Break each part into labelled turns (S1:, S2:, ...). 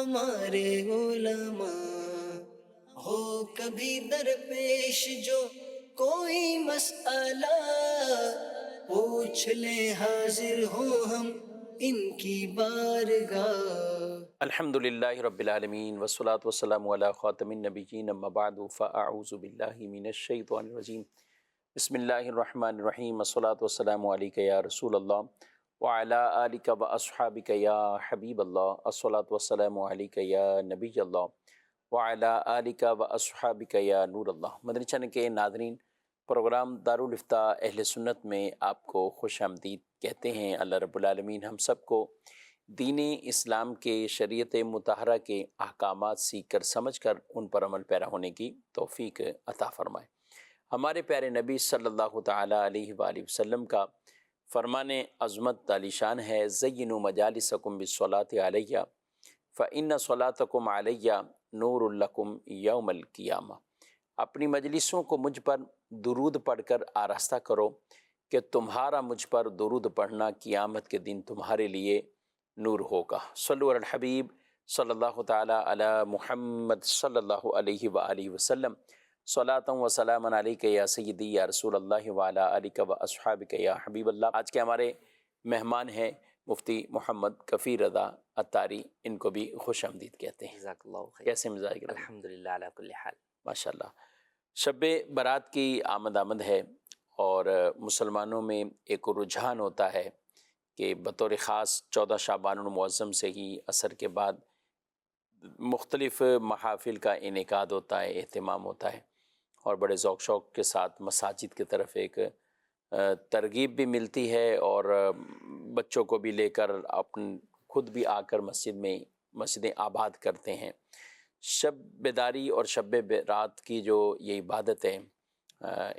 S1: ہمارے علماء ہو کبھی درپیش جو کوئی مسئلہ پوچھ لیں حاضر ہوں ہم ان کی بارگاہ۔
S2: الحمد للہ رب العالمین والصلاة والسلام علی خاتم النبیین اما بعد فاعوذ باللہ من الشیطان الرجیم بسم اللہ الرحمن الرحیم والصلاة والسلام علیک یا رسول اللہ وعلی آلک واصحابک یا حبیب اللہ الصلاة والسلام علیک یا نبی اللہ وعلی آلک واصحابک یا نور اللہ۔ مدنی چینل کے ناظرین، پروگرام دارالفتاء اہل سنت میں آپ کو خوش آمدید کہتے ہیں۔ اللہ رب العالمین ہم سب کو دین اسلام کے شریعت مطہرہ کے احکامات سیکھ کر سمجھ کر ان پر عمل پیرا ہونے کی توفیق عطا فرمائے۔ ہمارے پیارے نبی صلی اللہ تعالیٰ علیہ وآلہ وسلم کا فرمان عظمت عالی شان ہے، زینوا مجالسکم بالصلاۃ علیہ فإن صلاتکم علیہ نور لکم یوم القیامہ۔ اپنی مجلسوں کو مجھ پر درود پڑھ کر آراستہ کرو کہ تمہارا مجھ پر درود پڑھنا قیامت کے دن تمہارے لیے نور ہوگا۔ صلو علی الحبیب صلی اللہ تعالیٰ علی محمد صلی اللہ علیہ وآلہ وسلم۔ صلاۃ و سلام علیک یا سیدی یا رسول اللہ وعلی آلک و اصحابک یا حبیب اللہ۔ آج کے ہمارے مہمان ہیں مفتی محمد کفیل رضا عطاری، ان کو بھی خوش آمدید کہتے ہیں۔
S3: جزاک اللہ خیر۔
S2: کیسے مزاج؟
S3: الحمدللہ علی کل حال۔
S2: ماشاء اللہ۔ شب برات کی آمد ہے اور مسلمانوں میں ایک رجحان ہوتا ہے کہ بطور خاص 14 شعبان المعظم سے ہی عصر کے بعد مختلف محافل کا انعقاد ہوتا ہے، اہتمام ہوتا ہے، اور بڑے ذوق شوق کے ساتھ مساجد کی طرف ایک ترغیب بھی ملتی ہے، اور بچوں کو بھی لے کر خود بھی آ کر مسجدیں آباد کرتے ہیں۔ شب بیداری اور شب برات کی جو یہ عبادت ہے،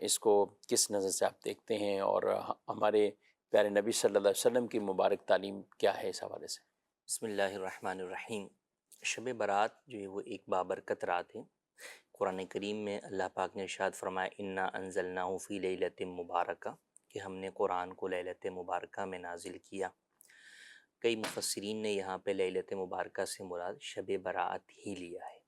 S2: اس کو کس نظر سے آپ دیکھتے ہیں، اور ہمارے پیارے نبی صلی اللہ علیہ وسلم کی مبارک تعلیم کیا ہے اس حوالے سے؟
S3: بسم اللہ الرحمن الرحیم۔ شب برات جو ہے وہ ایک بابرکت رات ہے۔ قرآن کریم میں اللہ پاک نے ارشاد فرمایا انا انزلناہ فی لیلۃ مبارکہ، کہ ہم نے قرآن کو لیلۃ مبارکہ میں نازل کیا۔ کئی مفسرین نے یہاں پہ لیلۃ مبارکہ سے مراد شب برات ہی لیا ہے۔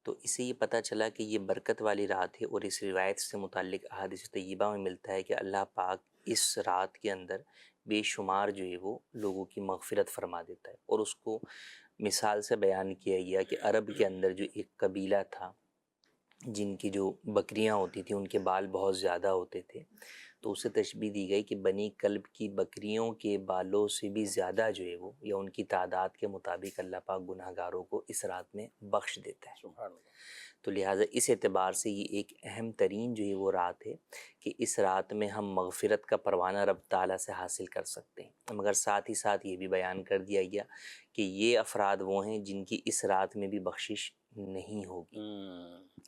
S3: تو اس سے یہ پتہ چلا کہ یہ برکت والی رات ہے، اور اس روایت سے متعلق احادیث طیبہ میں ملتا ہے کہ اللہ پاک اس رات کے اندر بے شمار جو ہے وہ لوگوں کی مغفرت فرما دیتا ہے۔ اور اس کو مثال سے بیان کیا گیا کہ عرب کے اندر جو ایک قبیلہ تھا جن کی جو بکریاں ہوتی تھیں ان کے بال بہت زیادہ ہوتے تھے، تو اسے تشبیہ دی گئی کہ بنی کلب کی بکریوں کے بالوں سے بھی زیادہ جو ہے وہ، یا ان کی تعداد کے مطابق اللہ پاک گناہ گاروں کو اس رات میں بخش دیتا ہے۔
S2: سبحان اللہ۔
S3: تو لہٰذا اس اعتبار سے یہ ایک اہم ترین جو ہے وہ رات ہے کہ اس رات میں ہم مغفرت کا پروانہ رب تعالیٰ سے حاصل کر سکتے ہیں۔ مگر ساتھ ہی ساتھ یہ بھی بیان کر دیا گیا کہ یہ افراد وہ ہیں جن کی اس رات میں بھی بخشش نہیں ہوگی۔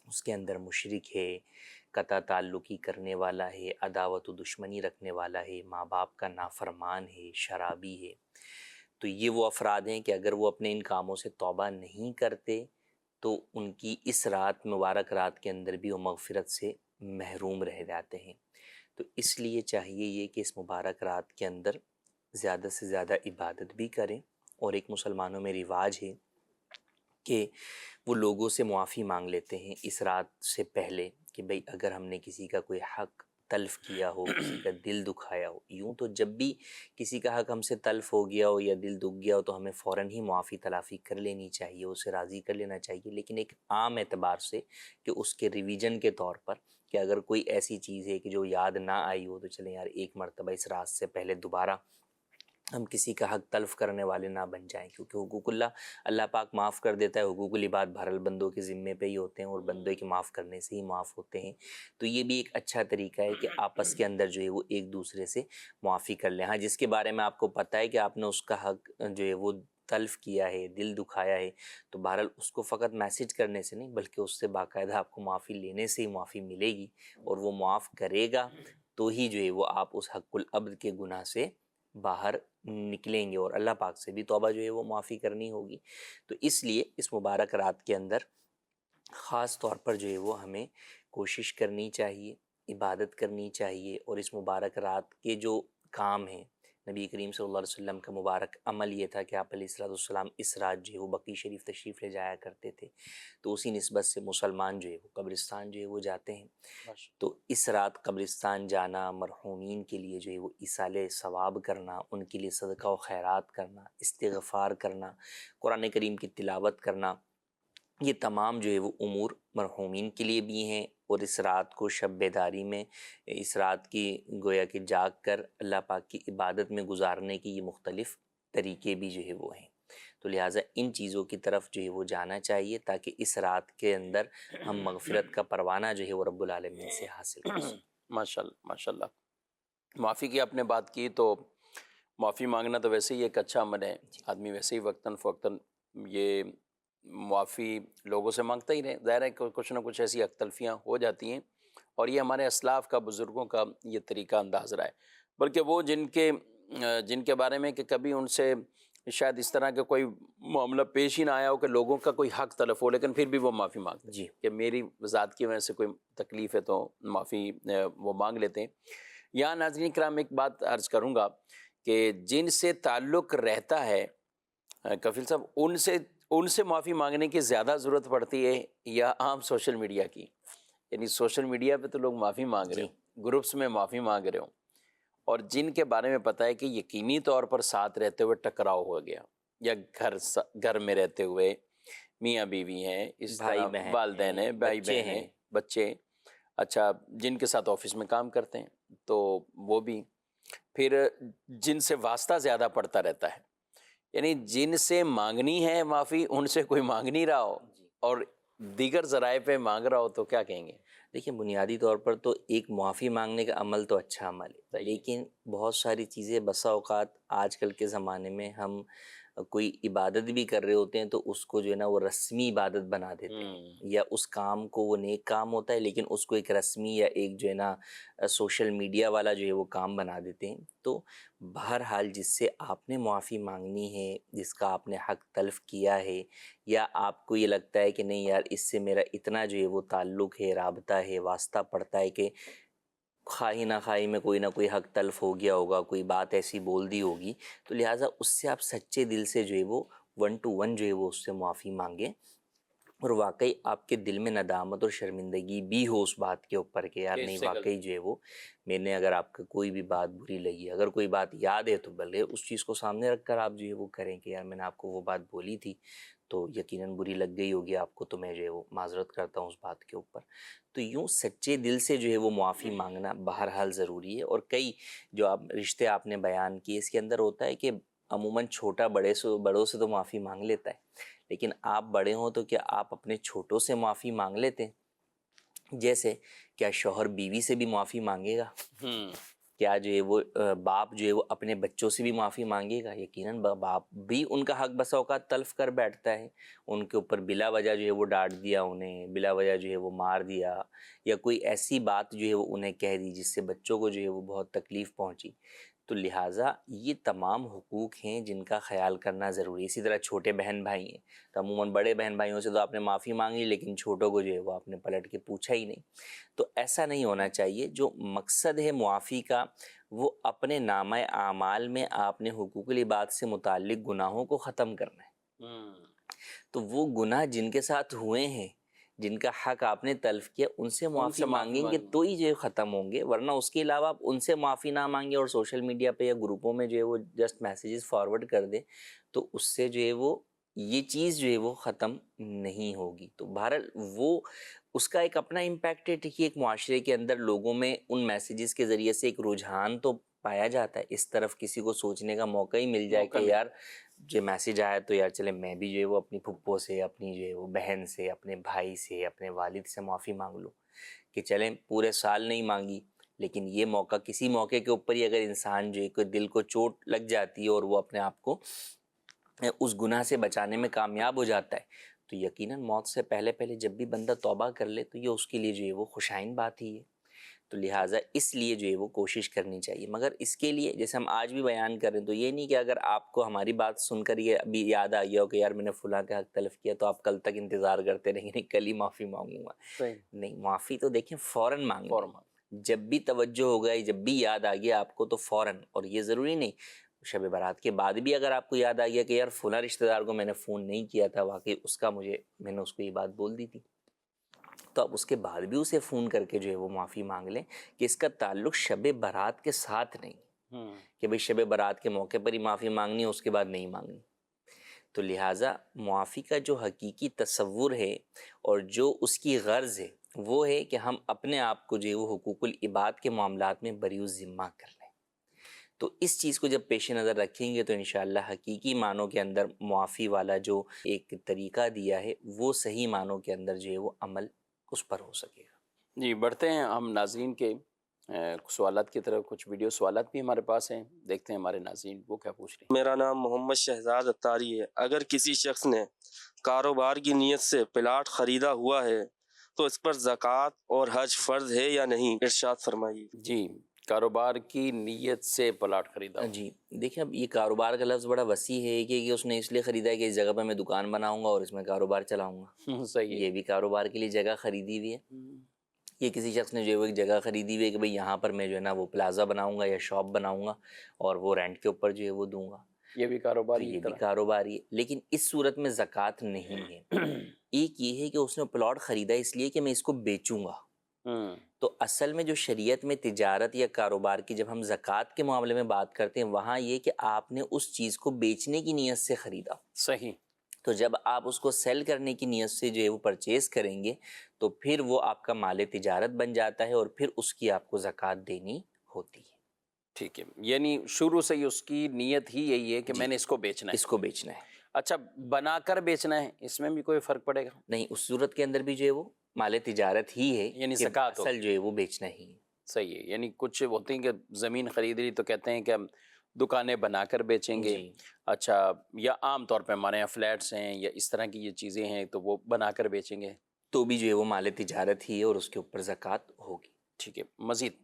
S3: اس کے اندر مشرک ہے، قطع تعلقی کرنے والا ہے، عداوت و دشمنی رکھنے والا ہے، ماں باپ کا نافرمان ہے، شرابی ہے۔ تو یہ وہ افراد ہیں کہ اگر وہ اپنے ان کاموں سے توبہ نہیں کرتے تو ان کی اس رات مبارک رات کے اندر بھی وہ مغفرت سے محروم رہ جاتے ہیں۔ تو اس لیے چاہیے یہ کہ اس مبارک رات کے اندر زیادہ سے زیادہ عبادت بھی کریں، اور ایک مسلمانوں میں رواج ہے کہ وہ لوگوں سے معافی مانگ لیتے ہیں اس رات سے پہلے کہ بھئی اگر ہم نے کسی کا کوئی حق تلف کیا ہو، کسی کا دل دکھایا ہو، یوں تو جب بھی کسی کا حق ہم سے تلف ہو گیا ہو یا دل دکھ گیا ہو تو ہمیں فوراً ہی معافی تلافی کر لینی چاہیے، اسے راضی کر لینا چاہیے، لیکن ایک عام اعتبار سے کہ اس کے ریویژن کے طور پر کہ اگر کوئی ایسی چیز ہے کہ جو یاد نہ آئی ہو تو چلیں یار ایک مرتبہ اس رات سے پہلے دوبارہ ہم کسی کا حق تلف کرنے والے نہ بن جائیں، کیونکہ حقوق اللہ پاک معاف کر دیتا ہے، حقوق العباد بہرحال بندوں کے ذمے پہ ہی ہوتے ہیں، اور بندوں کے معاف کرنے سے ہی معاف ہوتے ہیں۔ تو یہ بھی ایک اچھا طریقہ ہے کہ آپس کے اندر جو ہے وہ ایک دوسرے سے معافی کر لیں۔ ہاں، جس کے بارے میں آپ کو پتہ ہے کہ آپ نے اس کا حق جو ہے وہ تلف کیا ہے، دل دکھایا ہے، تو بہرحال اس کو فقط میسج کرنے سے نہیں بلکہ اس سے باقاعدہ آپ کو معافی لینے سے ہی معافی ملے گی، اور وہ معاف کرے گا تو ہی جو ہے وہ آپ اس حق العبد کے گناہ سے باہر نکلیں گے، اور اللہ پاک سے بھی توبہ جو ہے وہ معافی کرنی ہوگی۔ تو اس لیے اس مبارک رات کے اندر خاص طور پر جو ہے وہ ہمیں کوشش کرنی چاہیے، عبادت کرنی چاہیے، اور اس مبارک رات کے جو کام ہیں نبی کریم صلی اللہ علیہ وسلم کا مبارک عمل یہ تھا کہ آپ علیہ الصلوۃ والسلام اس رات جو ہے وہ بقیع شریف تشریف لے جایا کرتے تھے، تو اسی نسبت سے مسلمان جو ہے وہ قبرستان جو ہے وہ جاتے ہیں۔ تو اس رات قبرستان جانا، مرحومین کے لیے جو ہے وہ ایصال ثواب کرنا، ان کے لیے صدقہ و خیرات کرنا، استغفار کرنا، قرآن کریم کی تلاوت کرنا، یہ تمام جو ہے وہ امور مرحومین کے لیے بھی ہیں، اور اس رات کو شب بیداری میں، اس رات کی گویا کہ جاگ کر اللہ پاک کی عبادت میں گزارنے کی یہ مختلف طریقے بھی جو ہے وہ ہیں۔ تو لہٰذا ان چیزوں کی طرف جو ہے وہ جانا چاہیے تاکہ اس رات کے اندر ہم مغفرت کا پروانہ جو ہے وہ رب العالمین سے حاصل کر سکیں۔
S2: ماشاء اللہ ماشاء اللہ۔ معافی کی آپ نے بات کی، تو معافی مانگنا تو ویسے ہی ایک اچھا عمل ہے، آدمی ویسے ہی وقتاً فوقتاً یہ معافی لوگوں سے مانگتا ہی رہے، ظاہر ہے کہ کچھ نہ کچھ ایسی اختلفیاں ہو جاتی ہیں، اور یہ ہمارے اسلاف کا، بزرگوں کا یہ طریقہ انداز رہا ہے، بلکہ وہ جن کے بارے میں کہ کبھی ان سے شاید اس طرح کا کوئی معاملہ پیش ہی نہ آیا ہو کہ لوگوں کا کوئی حق تلف ہو، لیکن پھر بھی وہ معافی مانگتے ہیں
S3: جی
S2: کہ میری ذات کی وجہ سے کوئی تکلیف ہے تو معافی وہ مانگ لیتے ہیں۔ یہاں ناظرین کرام ایک بات عرض کروں گا کہ جن سے تعلق رہتا ہے کفیل صاحب، ان سے معافی مانگنے کی زیادہ ضرورت پڑتی ہے یا عام سوشل میڈیا کی؟ یعنی سوشل میڈیا پہ تو لوگ معافی مانگ رہے ہوں، گروپس میں معافی مانگ رہے ہوں، اور جن کے بارے میں پتہ ہے کہ یقینی طور پر ساتھ رہتے ہوئے ٹکراؤ ہو گیا، یا گھر میں رہتے ہوئے میاں بیوی ہیں، اس
S3: بھائی
S2: طرح
S3: بہن
S2: والدین ہیں، بھائی
S3: بچے
S2: بہن
S3: ہیں،
S2: ہیں، بچے، اچھا جن کے ساتھ آفس میں کام کرتے ہیں تو وہ بھی، پھر جن سے واسطہ زیادہ پڑتا رہتا ہے، یعنی جن سے مانگنی ہے معافی ان سے کوئی مانگ نہیں رہا ہو اور دیگر ذرائع پہ مانگ رہا ہو، تو کیا کہیں گے؟
S3: دیکھیں بنیادی طور پر تو ایک معافی مانگنے کا عمل تو اچھا عمل ہے،
S2: صحیح۔
S3: لیکن بہت ساری چیزیں بسا اوقات آج کل کے زمانے میں ہم کوئی عبادت بھی کر رہے ہوتے ہیں تو اس کو جو ہے نا وہ رسمی عبادت بنا دیتے ہیں، یا اس کام کو، وہ نیک کام ہوتا ہے لیکن اس کو ایک رسمی یا ایک جو ہے نا سوشل میڈیا والا جو ہے وہ کام بنا دیتے ہیں۔ تو بہرحال جس سے آپ نے معافی مانگنی ہے، جس کا آپ نے حق تلف کیا ہے، یا آپ کو یہ لگتا ہے کہ نہیں یار اس سے میرا اتنا جو ہے وہ تعلق ہے، رابطہ ہے، واسطہ پڑتا ہے کہ خواہی نہ خواہی میں کوئی نہ کوئی حق تلف ہو گیا ہوگا، کوئی بات ایسی بول دی ہوگی، تو لہٰذا اس سے آپ سچے دل سے جو ہے وہ 1 to 1 جو ہے وہ اس سے معافی مانگیں، اور واقعی آپ کے دل میں ندامت اور شرمندگی بھی ہو اس بات کے اوپر کہ یار نہیں واقعی جو ہے وہ میں نے، اگر آپ کو کوئی بھی بات بری لگی، اگر کوئی بات یاد ہے تو بھلے اس چیز کو سامنے رکھ کر آپ جو ہے وہ کریں کہ یار میں نے آپ کو وہ بات بولی تھی تو یقیناً بری لگ گئی ہوگی آپ کو، تو میں جو ہے وہ معذرت کرتا ہوں اس بات کے اوپر۔ تو یوں سچے دل سے جو ہے وہ معافی مانگنا بہرحال ضروری ہے۔ اور کئی جو آپ رشتے آپ نے بیان کیے، اس کے اندر ہوتا ہے کہ عموماً چھوٹا بڑوں سے تو معافی مانگ لیتا ہے، لیکن آپ بڑے ہوں تو کیا آپ اپنے چھوٹوں سے معافی مانگ لیتے ہیں؟ جیسے کیا شوہر بیوی سے بھی معافی مانگے گا؟ کیا جو ہے وہ باپ جو ہے وہ اپنے بچوں سے بھی معافی مانگے گا؟ یقیناً باپ بھی ان کا حق بسا اوقات تلف کر بیٹھتا ہے، ان کے اوپر بلا وجہ جو ہے وہ ڈانٹ دیا، انہیں بلا وجہ جو ہے وہ مار دیا، یا کوئی ایسی بات جو ہے وہ انہیں کہہ دی جس سے بچوں کو جو ہے وہ بہت تکلیف پہنچی۔ تو لہٰذا یہ تمام حقوق ہیں جن کا خیال کرنا ضروری ہے۔ اسی طرح چھوٹے بہن بھائی ہیں تو عموماً بڑے بہن بھائیوں سے تو آپ نے معافی مانگی لیکن چھوٹوں کو جو ہے وہ آپ نے پلٹ کے پوچھا ہی نہیں۔ تو ایسا نہیں ہونا چاہیے۔ جو مقصد ہے معافی کا وہ اپنے نامہ اعمال میں آپ نے حقوق العباد سے متعلق گناہوں کو ختم کرنا ہے۔ تو وہ گناہ جن کے ساتھ ہوئے ہیں، جن کا حق آپ نے تلف کیا، ان سے معافی مانگیں گے تو ہی جو ہے ختم ہوں گے، ورنہ اس کے علاوہ آپ ان سے معافی نہ مانگیں اور سوشل میڈیا پہ یا گروپوں میں جو ہے وہ جسٹ میسیجز فارورڈ کر دیں تو اس سے جو ہے وہ یہ چیز جو ہے وہ ختم نہیں ہوگی۔ تو بہرحال وہ اس کا ایک اپنا امپیکٹ ہے کہ ایک معاشرے کے اندر لوگوں میں ان میسیجز کے ذریعے سے ایک رجحان تو پایا جاتا ہے، اس طرف کسی کو سوچنے کا موقع ہی مل جائے کہ یار جو میسیج آیا تو یار چلے میں بھی جو ہے وہ اپنی پھپھو سے، اپنی جو ہے وہ بہن سے، اپنے بھائی سے، اپنے والد سے معافی مانگ لوں، کہ چلیں پورے سال نہیں مانگی لیکن یہ موقع، کسی موقع کے اوپر ہی اگر انسان جو ہے کوئی دل کو چوٹ لگ جاتی ہے اور وہ اپنے آپ کو اس گناہ سے بچانے میں کامیاب ہو جاتا ہے تو یقیناً موت سے پہلے جب بھی بندہ توبہ کر لے تو یہ اس کے لیے جو ہے وہ خوشائن بات ہی ہے۔ تو لہٰذا اس لیے جو ہے وہ کوشش کرنی چاہیے، مگر اس کے لیے جیسے ہم آج بھی بیان کر رہے ہیں تو یہ نہیں کہ اگر آپ کو ہماری بات سن کر یہ ابھی یاد آ گیا ہو کہ یار میں نے فلاں کا حق تلف کیا تو آپ کل تک انتظار کرتے رہیں گے نہیں کل ہی معافی مانگوں گا، نہیں، معافی تو دیکھیں فوراً مانگیں، جب بھی توجہ ہو گئی، جب بھی یاد آ گیا آپ کو تو فوراً، اور یہ ضروری نہیں شب برات کے بعد بھی اگر آپ کو یاد آ گیا کہ یار فلاں رشتہ دار کو میں نے فون نہیں کیا تھا، واقعی اس کا میں نے اس کو یہ بات بول دی تھی، تو آپ اس کے بعد بھی اسے فون کر کے جو ہے وہ معافی مانگ لیں کہ اس کا تعلق شب برات کے ساتھ نہیں کہ بھئی شب برات کے موقع پر ہی معافی مانگنی ہے، اس کے بعد نہیں مانگنی۔ تو لہٰذا معافی کا جو حقیقی تصور ہے اور جو اس کی غرض ہے وہ ہے کہ ہم اپنے آپ کو جو ہے وہ حقوق العباد کے معاملات میں بری الذمہ کر لیں۔ تو اس چیز کو جب پیش نظر رکھیں گے تو انشاءاللہ حقیقی معنوں کے اندر معافی والا جو ایک طریقہ دیا ہے وہ صحیح معنوں کے اندر جو ہے وہ عمل اس پر ہو سکے گا۔
S2: جی، بڑھتے ہیں ہم ناظرین کے سوالات کی طرف۔ کچھ ویڈیو سوالات بھی ہمارے پاس ہیں، دیکھتے ہیں ہمارے ناظرین وہ کیا پوچھ رہے ہیں۔
S4: میرا نام محمد شہزاد اتاری ہے۔ اگر کسی شخص نے کاروبار کی نیت سے پلاٹ خریدا ہوا ہے تو اس پر زکوٰۃ اور حج فرض ہے یا نہیں؟ ارشاد فرمائیے۔
S2: جی، کاروبار کی نیت سے پلاٹ خریدا ہو۔
S3: جی دیکھیں، اب یہ کاروبار کا لفظ بڑا وسیع ہے کہ اس نے اس لیے خریدا ہے کہ اس جگہ پہ میں دکان بناؤں گا اور اس میں کاروبار چلاؤں گا۔
S2: صحیح ہے۔
S3: یہ بھی کاروبار کے لیے جگہ خریدی ہوئی ہے۔ یہ کسی شخص نے جو ہے وہ ایک جگہ خریدی ہوئی ہے کہ بھئی یہاں پر میں جو ہے نا وہ پلازا بناؤں گا یا شاپ بناؤں گا اور وہ رینٹ کے اوپر جو ہے وہ دوں گا،
S2: یہ بھی
S3: تو
S2: کاروباری
S3: یہ بھی کاروباری ہے، لیکن اس صورت میں زکوٰۃ نہیں ہے۔ ایک یہ ہے کہ اس نے پلاٹ خریدا اس لیے کہ میں اس کو بیچوں گا، تو اصل میں جو شریعت میں تجارت یا کاروبار کی جب ہم زکوٰۃ کے معاملے میں بات کرتے ہیں وہاں یہ کہ آپ نے اس چیز کو بیچنے کی نیت سے خریدا،
S2: صحیح۔
S3: تو جب آپ اس کو سیل کرنے کی نیت سے جو ہے وہ پرچیز کریں گے تو پھر وہ آپ کا مال تجارت بن جاتا ہے اور پھر اس کی آپ کو زکوٰۃ دینی ہوتی ہے۔
S2: ٹھیک ہے، یعنی شروع سے ہی اس کی نیت ہی یہی ہے کہ میں نے اس کو بیچنا ہے۔
S3: اس کو بیچنا ہے،
S2: اچھا، بنا کر بیچنا ہے، اس میں بھی کوئی فرق پڑے گا؟
S3: نہیں اس صورت کے اندر بھی جو ہے وہ مال تجارت ہی ہے،
S2: یعنی
S3: کہ
S2: زکوٰۃ
S3: اصل جو ہے وہ بیچنا ہی ہے۔
S2: صحیح ہے، یعنی کچھ ہوتے ہیں کہ زمین خرید لی تو کہتے ہیں کہ ہم دکانیں بنا کر بیچیں گے۔
S3: جی
S2: اچھا، یا عام طور پہ ہمارے یہاں فلیٹس ہیں یا اس طرح کی یہ چیزیں ہیں تو وہ بنا کر بیچیں گے۔
S3: تو بھی جو ہے وہ مال تجارت ہی ہے اور اس کے اوپر زکوٰۃ ہوگی۔
S2: ٹھیک ہے، مزید۔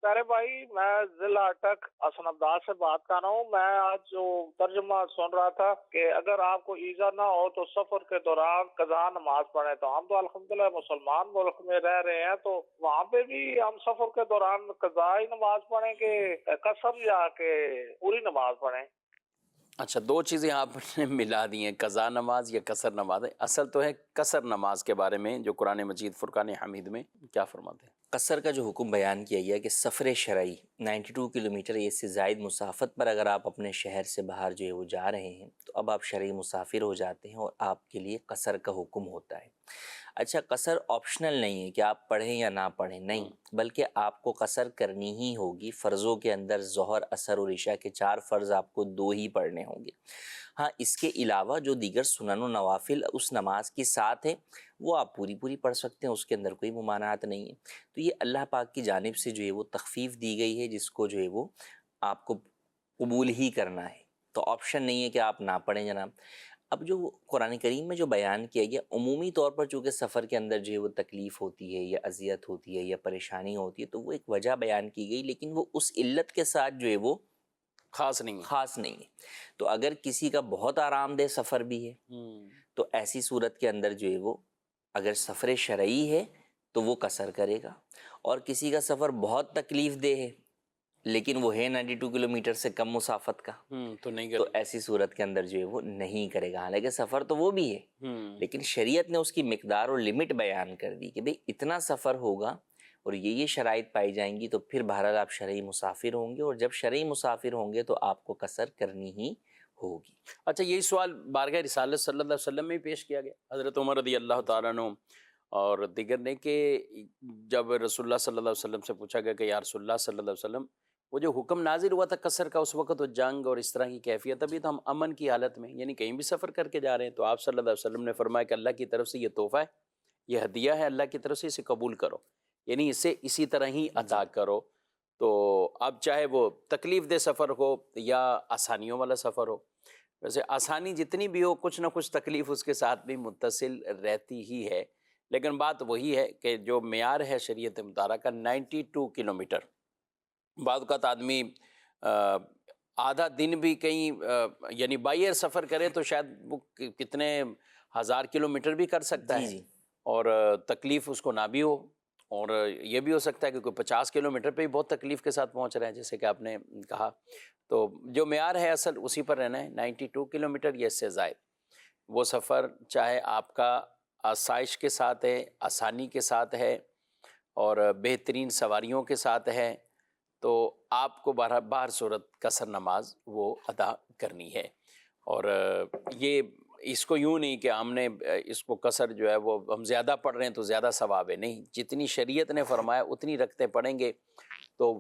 S5: سارے بھائی، میں ضلع اٹک حسن عبدال سے بات کر رہا ہوں۔ میں آج جو ترجمہ سن رہا تھا کہ اگر آپ کو ایزا نہ ہو تو سفر کے دوران قضا نماز پڑھیں، تو ہم تو الحمدللہ مسلمان ملک میں رہ رہے ہیں، تو وہاں پہ بھی ہم سفر کے دوران قضا ہی نماز پڑھیں کہ قصر یا کہ پوری نماز پڑھیں؟
S2: اچھا، دو چیزیں آپ نے ملا دی ہیں، قضا نماز یا قصر نماز ہے۔ اصل تو ہے قصر نماز کے بارے میں جو قرآن مجید فرقان حمید میں کیا فرماتے ہیں؟
S3: قصر کا جو حکم بیان کیا گیا کہ سفر شرعی 92 کلومیٹر یا اس سے زائد مسافت پر اگر آپ اپنے شہر سے باہر جو ہے وہ جا رہے ہیں تو اب آپ شرعی مسافر ہو جاتے ہیں اور آپ کے لیے قصر کا حکم ہوتا ہے۔ اچھا، قصر آپشنل نہیں ہے کہ آپ پڑھیں یا نہ پڑھیں، نہیں، بلکہ آپ کو قصر کرنی ہی ہوگی۔ فرضوں کے اندر ظہر، عصر اور عشاء کے 4 فرض آپ کو 2 ہی پڑھنے ہوں گے۔ ہاں، اس کے علاوہ جو دیگر سنن و نوافل اس نماز کے ساتھ ہیں وہ آپ پوری پڑھ سکتے ہیں، اس کے اندر کوئی ممانعت نہیں ہے۔ تو یہ اللہ پاک کی جانب سے جو ہے وہ تخفیف دی گئی ہے جس کو جو ہے وہ آپ کو قبول ہی کرنا ہے، تو آپشن نہیں ہے کہ آپ نہ پڑھیں جناب۔ اب جو قرآن کریم میں جو بیان کیا گیا عمومی طور پر چونکہ سفر کے اندر جو ہے وہ تکلیف ہوتی ہے یا اذیت ہوتی ہے یا پریشانی ہوتی ہے تو وہ ایک وجہ بیان کی گئی، لیکن وہ اس علت کے ساتھ جو ہے وہ
S2: خاص نہیں ہے۔
S3: خاص نہیں ہے۔ تو اگر کسی کا بہت آرام دہ سفر بھی ہے تو ایسی صورت کے اندر جو ہے وہ اگر سفر شرعی ہے تو وہ قصر کرے گا، اور کسی کا سفر بہت تکلیف دہ ہے لیکن وہ ہے 92 کلومیٹر سے کم مسافت کا
S2: تو نہیں
S3: تو
S2: کرتے۔
S3: ایسی صورت کے اندر جو ہے وہ نہیں کرے گا۔ حالانکہ سفر تو وہ بھی ہے لیکن شریعت نے اس کی مقدار اور لمٹ بیان کر دی کہ بھئی اتنا سفر ہوگا اور یہ شرائط پائی جائیں گی تو پھر بہرحال آپ شرعی مسافر ہوں گے، اور جب شرعی مسافر ہوں گے تو آپ کو قصر کرنی ہی ہوگی۔
S2: اچھا، یہی سوال بارگاہ رسالت صلی اللہ علیہ وسلم میں پیش کیا گیا، حضرت عمر رضی اللہ تعالیٰ عنہ اور دیگر نے، کہ جب رسول اللہ صلی اللہ علیہ وسلم سے پوچھا گیا کہ یا رسول اللہ صلی اللہ علیہ وسلم، وہ جو حکم نازل ہوا تھا قصر کا اس وقت وہ جنگ اور اس طرح کی کیفیت، ابھی تو ہم امن کی حالت میں یعنی کہیں بھی سفر کر کے جا رہے ہیں، تو آپ صلی اللہ علیہ وسلم نے فرمایا کہ اللہ کی طرف سے یہ تحفہ ہے، یہ ہدیہ ہے اللہ کی طرف سے، اسے قبول کرو، یعنی اسے اسی طرح ہی ادا کرو۔ تو اب چاہے وہ تکلیف دہ سفر ہو یا آسانیوں والا سفر ہو، ویسے آسانی جتنی بھی ہو کچھ نہ کچھ تکلیف اس کے ساتھ بھی متصل رہتی ہی ہے، لیکن بات وہی ہے کہ جو معیار ہے شریعت مطالعہ 92 کلومیٹر، بعض اوقات آدمی آدھا دن بھی کہیں یعنی بائی ایئر سفر کرے تو شاید وہ کتنے ہزار کلومیٹر بھی کر سکتا ہے،
S3: جی
S2: اور تکلیف اس کو نہ بھی ہو، اور یہ بھی ہو سکتا ہے کہ کوئی 50 کلومیٹر پہ بھی بہت تکلیف کے ساتھ پہنچ رہے ہیں، جیسے کہ آپ نے کہا، تو جو معیار ہے اصل اسی پر رہنا ہے، 92 کلومیٹر یا اس سے زائد۔ وہ سفر چاہے آپ کا آسائش کے ساتھ ہے، آسانی کے ساتھ ہے اور بہترین سواریوں کے ساتھ ہے، تو آپ کو بہر صورت قصر نماز وہ ادا کرنی ہے۔ اور یہ اس کو یوں نہیں کہ ہم نے اس کو قصر جو ہے وہ ہم زیادہ پڑھ رہے ہیں تو زیادہ ثواب ہے، نہیں، جتنی شریعت نے فرمایا اتنی رکھتے پڑھیں گے تو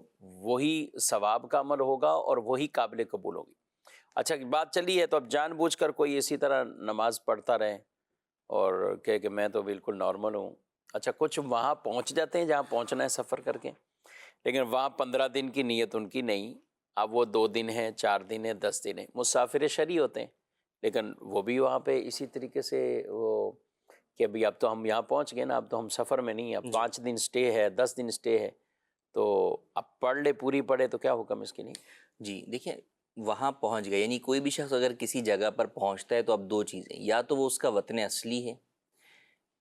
S2: وہی ثواب کا عمل ہوگا اور وہی قابل قبول ہوگی۔ اچھا، بات چلی ہے تو اب جان بوجھ کر کوئی اسی طرح نماز پڑھتا رہے اور کہ میں تو بالکل نارمل ہوں۔ اچھا، کچھ وہاں پہنچ جاتے ہیں جہاں پہنچنا ہے سفر کر کے، لیکن وہاں 15 دن کی نیت ان کی نہیں، اب وہ 2 دن ہیں، 4 دن ہیں، 10 دن ہیں، مسافر شرعی ہوتے ہیں، لیکن وہ بھی وہاں پہ اسی طریقے سے وہ کہ ابھی اب تو ہم یہاں پہنچ گئے نا، اب تو ہم سفر میں نہیں ہیں، اب 5 دن سٹے ہے، 10 دن سٹے ہے، تو اب پڑھ لے، پوری پڑھے، تو کیا حکم اس کے لیے؟
S3: جی دیکھیں، وہاں پہنچ گئے، یعنی کوئی بھی شخص اگر کسی جگہ پر پہنچتا ہے تو اب 2 چیزیں، یا تو وہ اس کا وطن اصلی ہے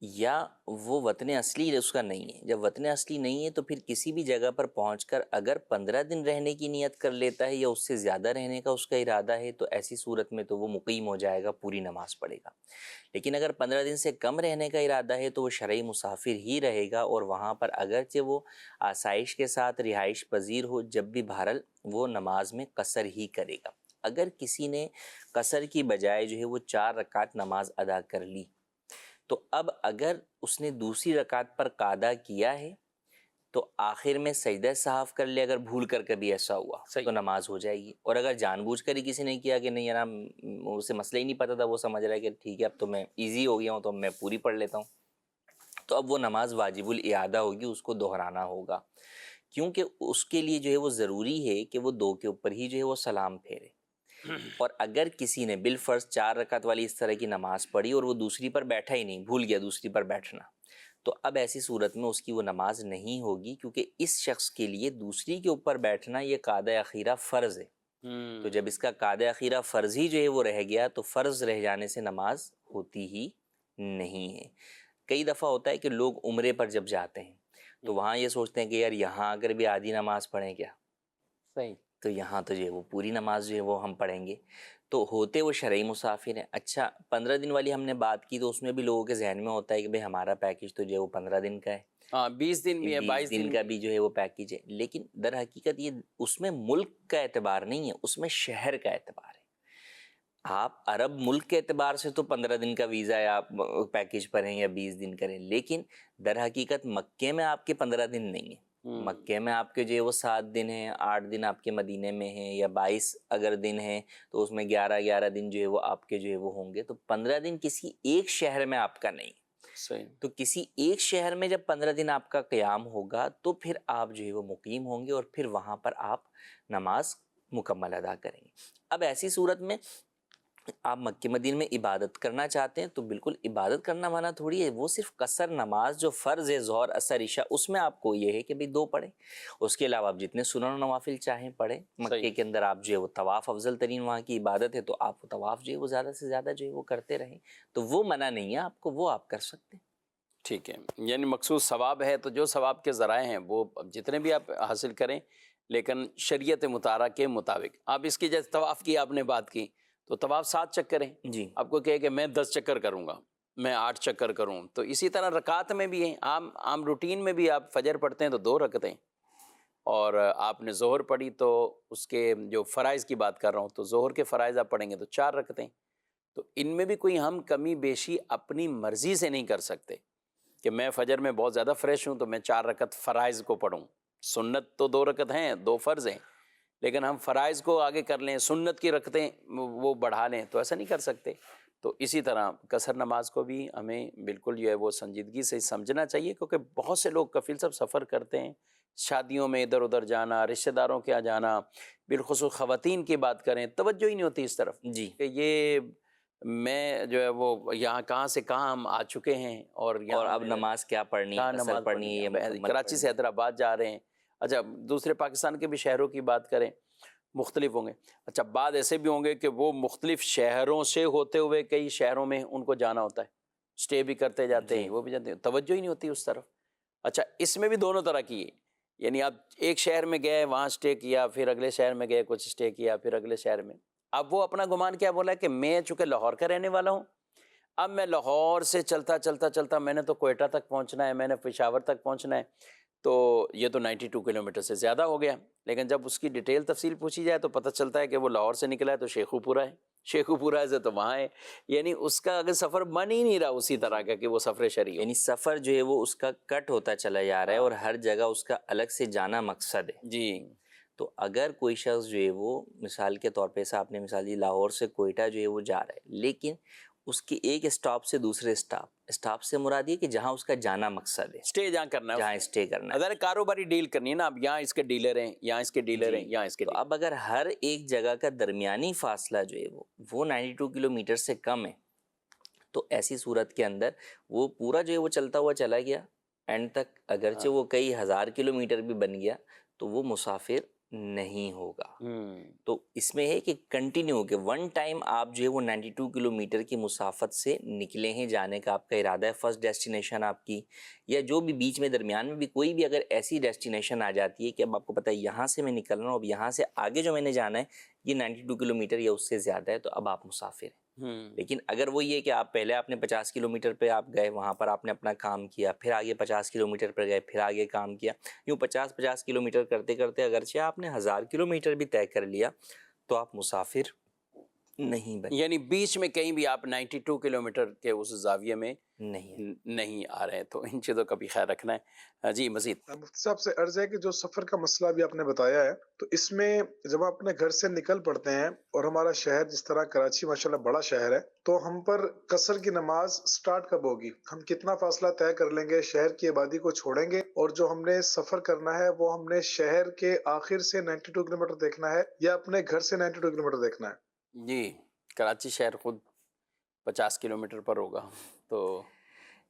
S3: یا وہ وطن اصلی اس کا نہیں ہے۔ جب وطن اصلی نہیں ہے تو پھر کسی بھی جگہ پر پہنچ کر اگر 15 دن رہنے کی نیت کر لیتا ہے یا اس سے زیادہ رہنے کا اس کا ارادہ ہے تو ایسی صورت میں تو وہ مقیم ہو جائے گا، پوری نماز پڑھے گا۔ لیکن اگر 15 دن سے کم رہنے کا ارادہ ہے تو وہ شرعی مسافر ہی رہے گا، اور وہاں پر اگرچہ وہ آسائش کے ساتھ رہائش پذیر ہو، جب بھی بہرحال وہ نماز میں قصر ہی کرے گا۔ اگر کسی نے قصر کی بجائے جو ہے وہ 4 رکعت نماز ادا کر لی، تو اب اگر اس نے دوسری رکعت پر قعدہ کیا ہے تو آخر میں سجدہ سہو کر لے، اگر بھول کر کبھی ایسا ہوا تو نماز ہو جائے گی، اور اگر جان بوجھ کر ہی کسی نے کیا کہ نہیں یار اسے مسئلہ ہی نہیں پتہ تھا، وہ سمجھ رہا ہے کہ ٹھیک ہے اب تو میں ایزی ہو گیا ہوں تو میں پوری پڑھ لیتا ہوں، تو اب وہ نماز واجب الاعادہ ہوگی، اس کو دہرانا ہوگا، کیونکہ اس کے لیے جو ہے وہ ضروری ہے کہ وہ 2 کے اوپر ہی جو ہے وہ سلام پھیرے۔ اور اگر کسی نے بالفرض 4 رکعت والی اس طرح کی نماز پڑھی اور وہ دوسری پر بیٹھا ہی نہیں، بھول گیا دوسری پر بیٹھنا، تو اب ایسی صورت میں اس کی وہ نماز نہیں ہوگی، کیونکہ اس شخص کے لیے دوسری کے اوپر بیٹھنا یہ قعدہ اخیرہ فرض ہے۔ تو جب اس کا قعدہ اخیرہ فرض ہی جو ہے وہ رہ گیا تو فرض رہ جانے سے نماز ہوتی ہی نہیں ہے۔ کئی دفعہ ہوتا ہے کہ لوگ عمرے پر جب جاتے ہیں تو وہاں یہ سوچتے ہیں کہ یار یہاں اگر بھی آدھی نماز پڑھیں کیا،
S2: صحیح،
S3: تو یہاں تو جو ہے وہ پوری نماز جو ہے وہ ہم پڑھیں گے، تو ہوتے وہ شرعی مسافر ہیں۔ اچھا، 15 دن والی ہم نے بات کی تو اس میں بھی لوگوں کے ذہن میں ہوتا ہے کہ بھئی ہمارا پیکیج تو جو ہے وہ 15 دن کا ہے،
S2: ہاں 20 دن بھی ہے، 22
S3: دن کا بھی جو ہے وہ پیکیج ہے، لیکن در حقیقت یہ اس میں ملک کا اعتبار نہیں ہے، اس میں شہر کا اعتبار ہے۔ آپ عرب ملک کے اعتبار سے تو 15 دن کا ویزا ہے، آپ پیکیج پر ہیں یا 20 دن کریں، لیکن در حقیقت مکے میں آپ کے 15 دن نہیں ہیں، مکے میں آپ کے جو ہے وہ 7 دن ہیں، 8 دن آپ کے مدینے میں ہیں، یا 22 اگر دن ہیں تو اس میں 11 دن جو ہے وہ آپ کے جو ہے وہ ہوں گے، تو 15 دن کسی ایک شہر میں آپ کا نہیں۔
S2: صحیح،
S3: تو کسی ایک شہر میں جب 15 دن آپ کا قیام ہوگا تو پھر آپ جو ہے وہ مقیم ہوں گے اور پھر وہاں پر آپ نماز مکمل ادا کریں گے۔ اب ایسی صورت میں آپ مکہ مدینہ میں عبادت کرنا چاہتے ہیں تو بالکل عبادت کرنا منع تھوڑی ہے، وہ صرف قصر نماز جو فرض ہے ظہر عصر عشاء، اس میں آپ کو یہ ہے کہ بھئی 2 پڑھیں، اس کے علاوہ آپ جتنے سنن و نوافل چاہیں پڑھیں۔ مکے کے اندر آپ جو ہے وہ طواف افضل ترین وہاں کی عبادت ہے، تو آپ طواف جو ہے وہ زیادہ سے زیادہ جو ہے وہ کرتے رہیں، تو وہ منع نہیں ہے آپ کو، وہ آپ کر سکتے ہیں۔
S2: ٹھیک ہے، یعنی مخصوص ثواب ہے، تو جو ثواب کے ذرائع ہیں وہ جتنے بھی آپ حاصل کریں، لیکن شریعت مطالعہ کے مطابق۔ آپ اس کی جیسے طواف کی آپ نے بات کی، تو طواف 7 چکر ہیں،
S3: جی،
S2: آپ کو کہے کہ میں 10 چکر کروں گا، میں 8 چکر کروں، تو اسی طرح رکعت میں بھی ہیں، عام روٹین میں بھی آپ فجر پڑھتے ہیں تو 2 رکعتیں، اور آپ نے ظہر پڑھی تو اس کے جو فرائض کی بات کر رہا ہوں، تو ظہر کے فرائض آپ پڑھیں گے تو 4 رکعتیں، تو ان میں بھی کوئی ہم کمی بیشی اپنی مرضی سے نہیں کر سکتے کہ میں فجر میں بہت زیادہ فریش ہوں تو میں 4 رکعت فرائض کو پڑھوں، سنت تو 2 رکعت ہیں، 2 فرض ہیں، لیکن ہم فرائض کو آگے کر لیں، سنت کی رکعتیں وہ بڑھا لیں، تو ایسا نہیں کر سکتے۔ تو اسی طرح قصر نماز کو بھی ہمیں بالکل جو ہے وہ سنجیدگی سے سمجھنا چاہیے، کیونکہ بہت سے لوگ کفیل صاحب سفر کرتے ہیں، شادیوں میں ادھر ادھر جانا، رشتہ داروں کے یہاں جانا، بالخصوص خواتین کی بات کریں، توجہ ہی نہیں ہوتی اس طرف
S3: جی،
S2: کہ یہ میں جو ہے وہ یہاں کہاں سے کہاں ہم آ چکے ہیں، اور
S3: اور اب نماز کیا پڑھنی ہے،
S2: کہاں
S3: قصر
S2: نماز
S3: پڑھنی ہے یا مکمل
S2: کراچی سے
S3: پڑھنی
S2: حیدرآباد جا رہے ہیں، اچھا دوسرے پاکستان کے بھی شہروں کی بات کریں، مختلف ہوں گے، اچھا بعد ایسے بھی ہوں گے کہ وہ مختلف شہروں سے ہوتے ہوئے کئی شہروں میں ان کو جانا ہوتا ہے، سٹے بھی کرتے جاتے ہیں، وہ بھی جاتے ہیں، توجہ ہی نہیں ہوتی اس طرف، اچھا اس میں بھی دونوں طرح کی ہے، یعنی آپ ایک شہر میں گئے وہاں سٹے کیا، پھر اگلے شہر میں گئے کچھ سٹے کیا، پھر اگلے شہر میں، اب وہ اپنا گمان کیا بولا ہے کہ میں چونکہ لاہور کا رہنے والا ہوں، اب میں لاہور سے چلتا چلتا چلتا میں نے تو کوئٹہ تک پہنچنا ہے، میں نے پشاور تک پہنچنا ہے، تو یہ تو 92 کلومیٹر سے زیادہ ہو گیا، لیکن جب اس کی ڈیٹیل تفصیل پوچھی جائے تو پتہ چلتا ہے کہ وہ لاہور سے نکلا ہے تو شیخو پورہ ہے، شیخو پورہ سے تو وہاں ہے، یعنی اس کا اگر سفر بن ہی نہیں رہا اسی طرح کا کہ وہ سفر شرعی ہو۔
S3: یعنی سفر جو ہے وہ اس کا کٹ ہوتا چلا جا رہا ہے اور ہر جگہ اس کا الگ سے جانا مقصد ہے۔
S2: جی
S3: تو اگر کوئی شخص جو ہے وہ مثال کے طور پہ آپ نے مثال دی لاہور سے کوئٹہ جو ہے وہ جا رہا ہے، لیکن اس کے ایک اسٹاپ سے دوسرے اسٹاپ سے مراد یہ کہ جہاں اس کا جانا مقصد ہے،
S2: سٹے جہاں کرنا ہے،
S3: جہاں اسٹے کرنا ہے۔
S2: اگر کاروباری ڈیل کرنی ہے نا، اب یہاں اس کے ڈیلر ہیں، یہاں اس کے ڈیلر ہیں، یہاں اس کے
S3: تو
S2: ڈیلر،
S3: اب اگر ہر ایک جگہ کا درمیانی فاصلہ جو ہے وہ 92 کلومیٹر سے کم ہے، تو ایسی صورت کے اندر وہ پورا جو ہے وہ چلتا ہوا چلا گیا اینڈ تک، اگرچہ وہ کئی ہزار کلومیٹر بھی بن گیا تو وہ مسافر نہیں ہوگا۔ تو اس میں ہے کہ کنٹینیو کہ ون ٹائم آپ جو ہے وہ 92 کلومیٹر کی مسافت سے نکلے ہیں، جانے کا آپ کا ارادہ ہے، فرسٹ ڈیسٹینیشن آپ کی، یا جو بھی بیچ میں درمیان میں بھی کوئی بھی اگر ایسی ڈیسٹینیشن آ جاتی ہے کہ اب آپ کو پتہ ہے یہاں سے میں نکل رہا ہوں، اب یہاں سے آگے جو میں نے جانا ہے یہ 92 کلومیٹر یا اس سے زیادہ ہے، تو اب آپ مسافر ہیں۔ لیکن اگر وہ یہ کہ آپ پہلے آپ نے 50 کلومیٹر پہ آپ گئے، وہاں پر آپ نے اپنا کام کیا، پھر آگے 50 کلومیٹر پر گئے، پھر آگے کام کیا، یوں 50 کلومیٹر کرتے کرتے اگرچہ آپ نے 1000 کلومیٹر بھی طے کر لیا تو آپ مسافر نہیں بنے،
S2: یعنی بیچ میں کہیں بھی آپ 92 کلومیٹر کے اس زاویے میں
S3: نہیں
S2: آ رہے ہیں، تو ان چیزوں کا بھی خیال رکھنا ہے۔ جی مزید
S6: مفتی صاحب سے عرض ہے کہ جو سفر کا مسئلہ بھی آپ نے بتایا ہے، تو اس میں جب آپ اپنے گھر سے نکل پڑتے ہیں اور ہمارا شہر جس طرح کراچی ماشاءاللہ بڑا شہر ہے، تو ہم پر قصر کی نماز سٹارٹ کب ہوگی؟ ہم کتنا فاصلہ طے کر لیں گے، شہر کی آبادی کو چھوڑیں گے، اور جو ہم نے سفر کرنا ہے وہ ہم نے شہر کے آخر سے 92 کلومیٹر دیکھنا ہے یا اپنے گھر سے 92 کلومیٹر دیکھنا ہے؟
S2: جی کراچی شہر خود 50 کلومیٹر پر ہوگا، تو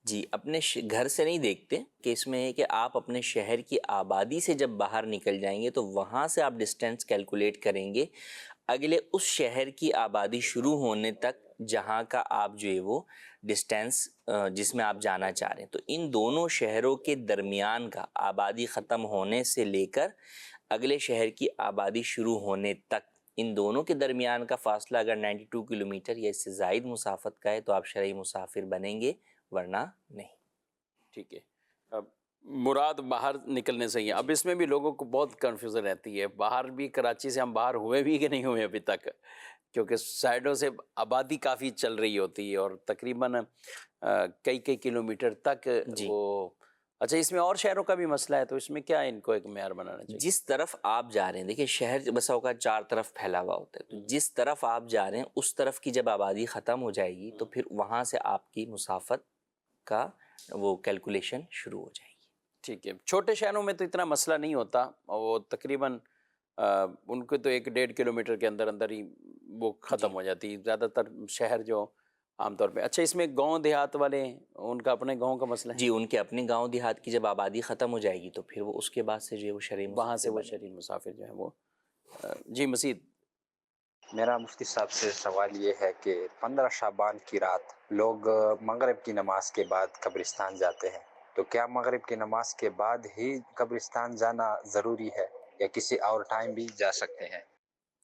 S3: جی اپنے گھر سے نہیں دیکھتے، کہ اس میں ہے کہ آپ اپنے شہر کی آبادی سے جب باہر نکل جائیں گے تو وہاں سے آپ ڈسٹینس کیلکولیٹ کریں گے اگلے اس شہر کی آبادی شروع ہونے تک جہاں کا آپ جو ہے وہ ڈسٹینس جس میں آپ جانا چاہ رہے ہیں، تو ان دونوں شہروں کے درمیان کا آبادی ختم ہونے سے لے کر اگلے شہر کی آبادی شروع ہونے تک، ان دونوں کے درمیان کا فاصلہ اگر 92 کلومیٹر یا اس سے زائد مسافت کا ہے تو آپ شرعی مسافر بنیں گے، ورنہ نہیں۔
S2: ٹھیک ہے، اب مراد باہر نکلنے سے ہی ہے۔ اب اس میں بھی لوگوں کو بہت کنفیوژن رہتی ہے، باہر بھی کراچی سے ہم باہر ہوئے بھی کہ نہیں ہوئے ابھی تک، کیونکہ سائڈوں سے آبادی کافی چل رہی ہوتی ہے اور تقریباً کئی کلومیٹر تک وہ، اچھا اس میں اور شہروں کا بھی مسئلہ ہے، تو اس میں کیا ان کو ایک معیار بنانا چاہیے؟
S3: جس طرف آپ جا رہے ہیں، دیکھیں شہر بسا اوقات 4 طرف پھیلا ہوا ہوتا ہے، تو جس طرف آپ جا رہے ہیں اس طرف کی جب آبادی ختم ہو جائے گی تو پھر وہاں سے آپ کی مسافت کا وہ کیلکولیشن شروع ہو جائے گی۔
S2: ٹھیک ہے، چھوٹے شہروں میں تو اتنا مسئلہ نہیں ہوتا، وہ تقریباً ان کو تو 1-1.5 کلومیٹر کے اندر اندر ہی وہ ختم ہو جاتی ہے زیادہ تر شہر جو عام طور پہ۔ اچھا اس میں گاؤں دیہات والے ہیں، ان کا اپنے گاؤں کا مسئلہ ہے؟
S3: جی ان کے اپنے گاؤں دیہات کی جب آبادی ختم ہو جائے گی تو پھر وہ اس کے بعد سے جو ہے وہ شرعی
S2: وہاں سے وہ
S3: مسافر
S2: شرعی مسافر جو ہے وہ جی مزید
S7: میرا مفتی صاحب سے سوال یہ ہے کہ 15 شعبان کی رات لوگ مغرب کی نماز کے بعد قبرستان جاتے ہیں، تو کیا مغرب کی نماز کے بعد ہی قبرستان جانا ضروری ہے یا کسی اور ٹائم بھی جا سکتے ہیں؟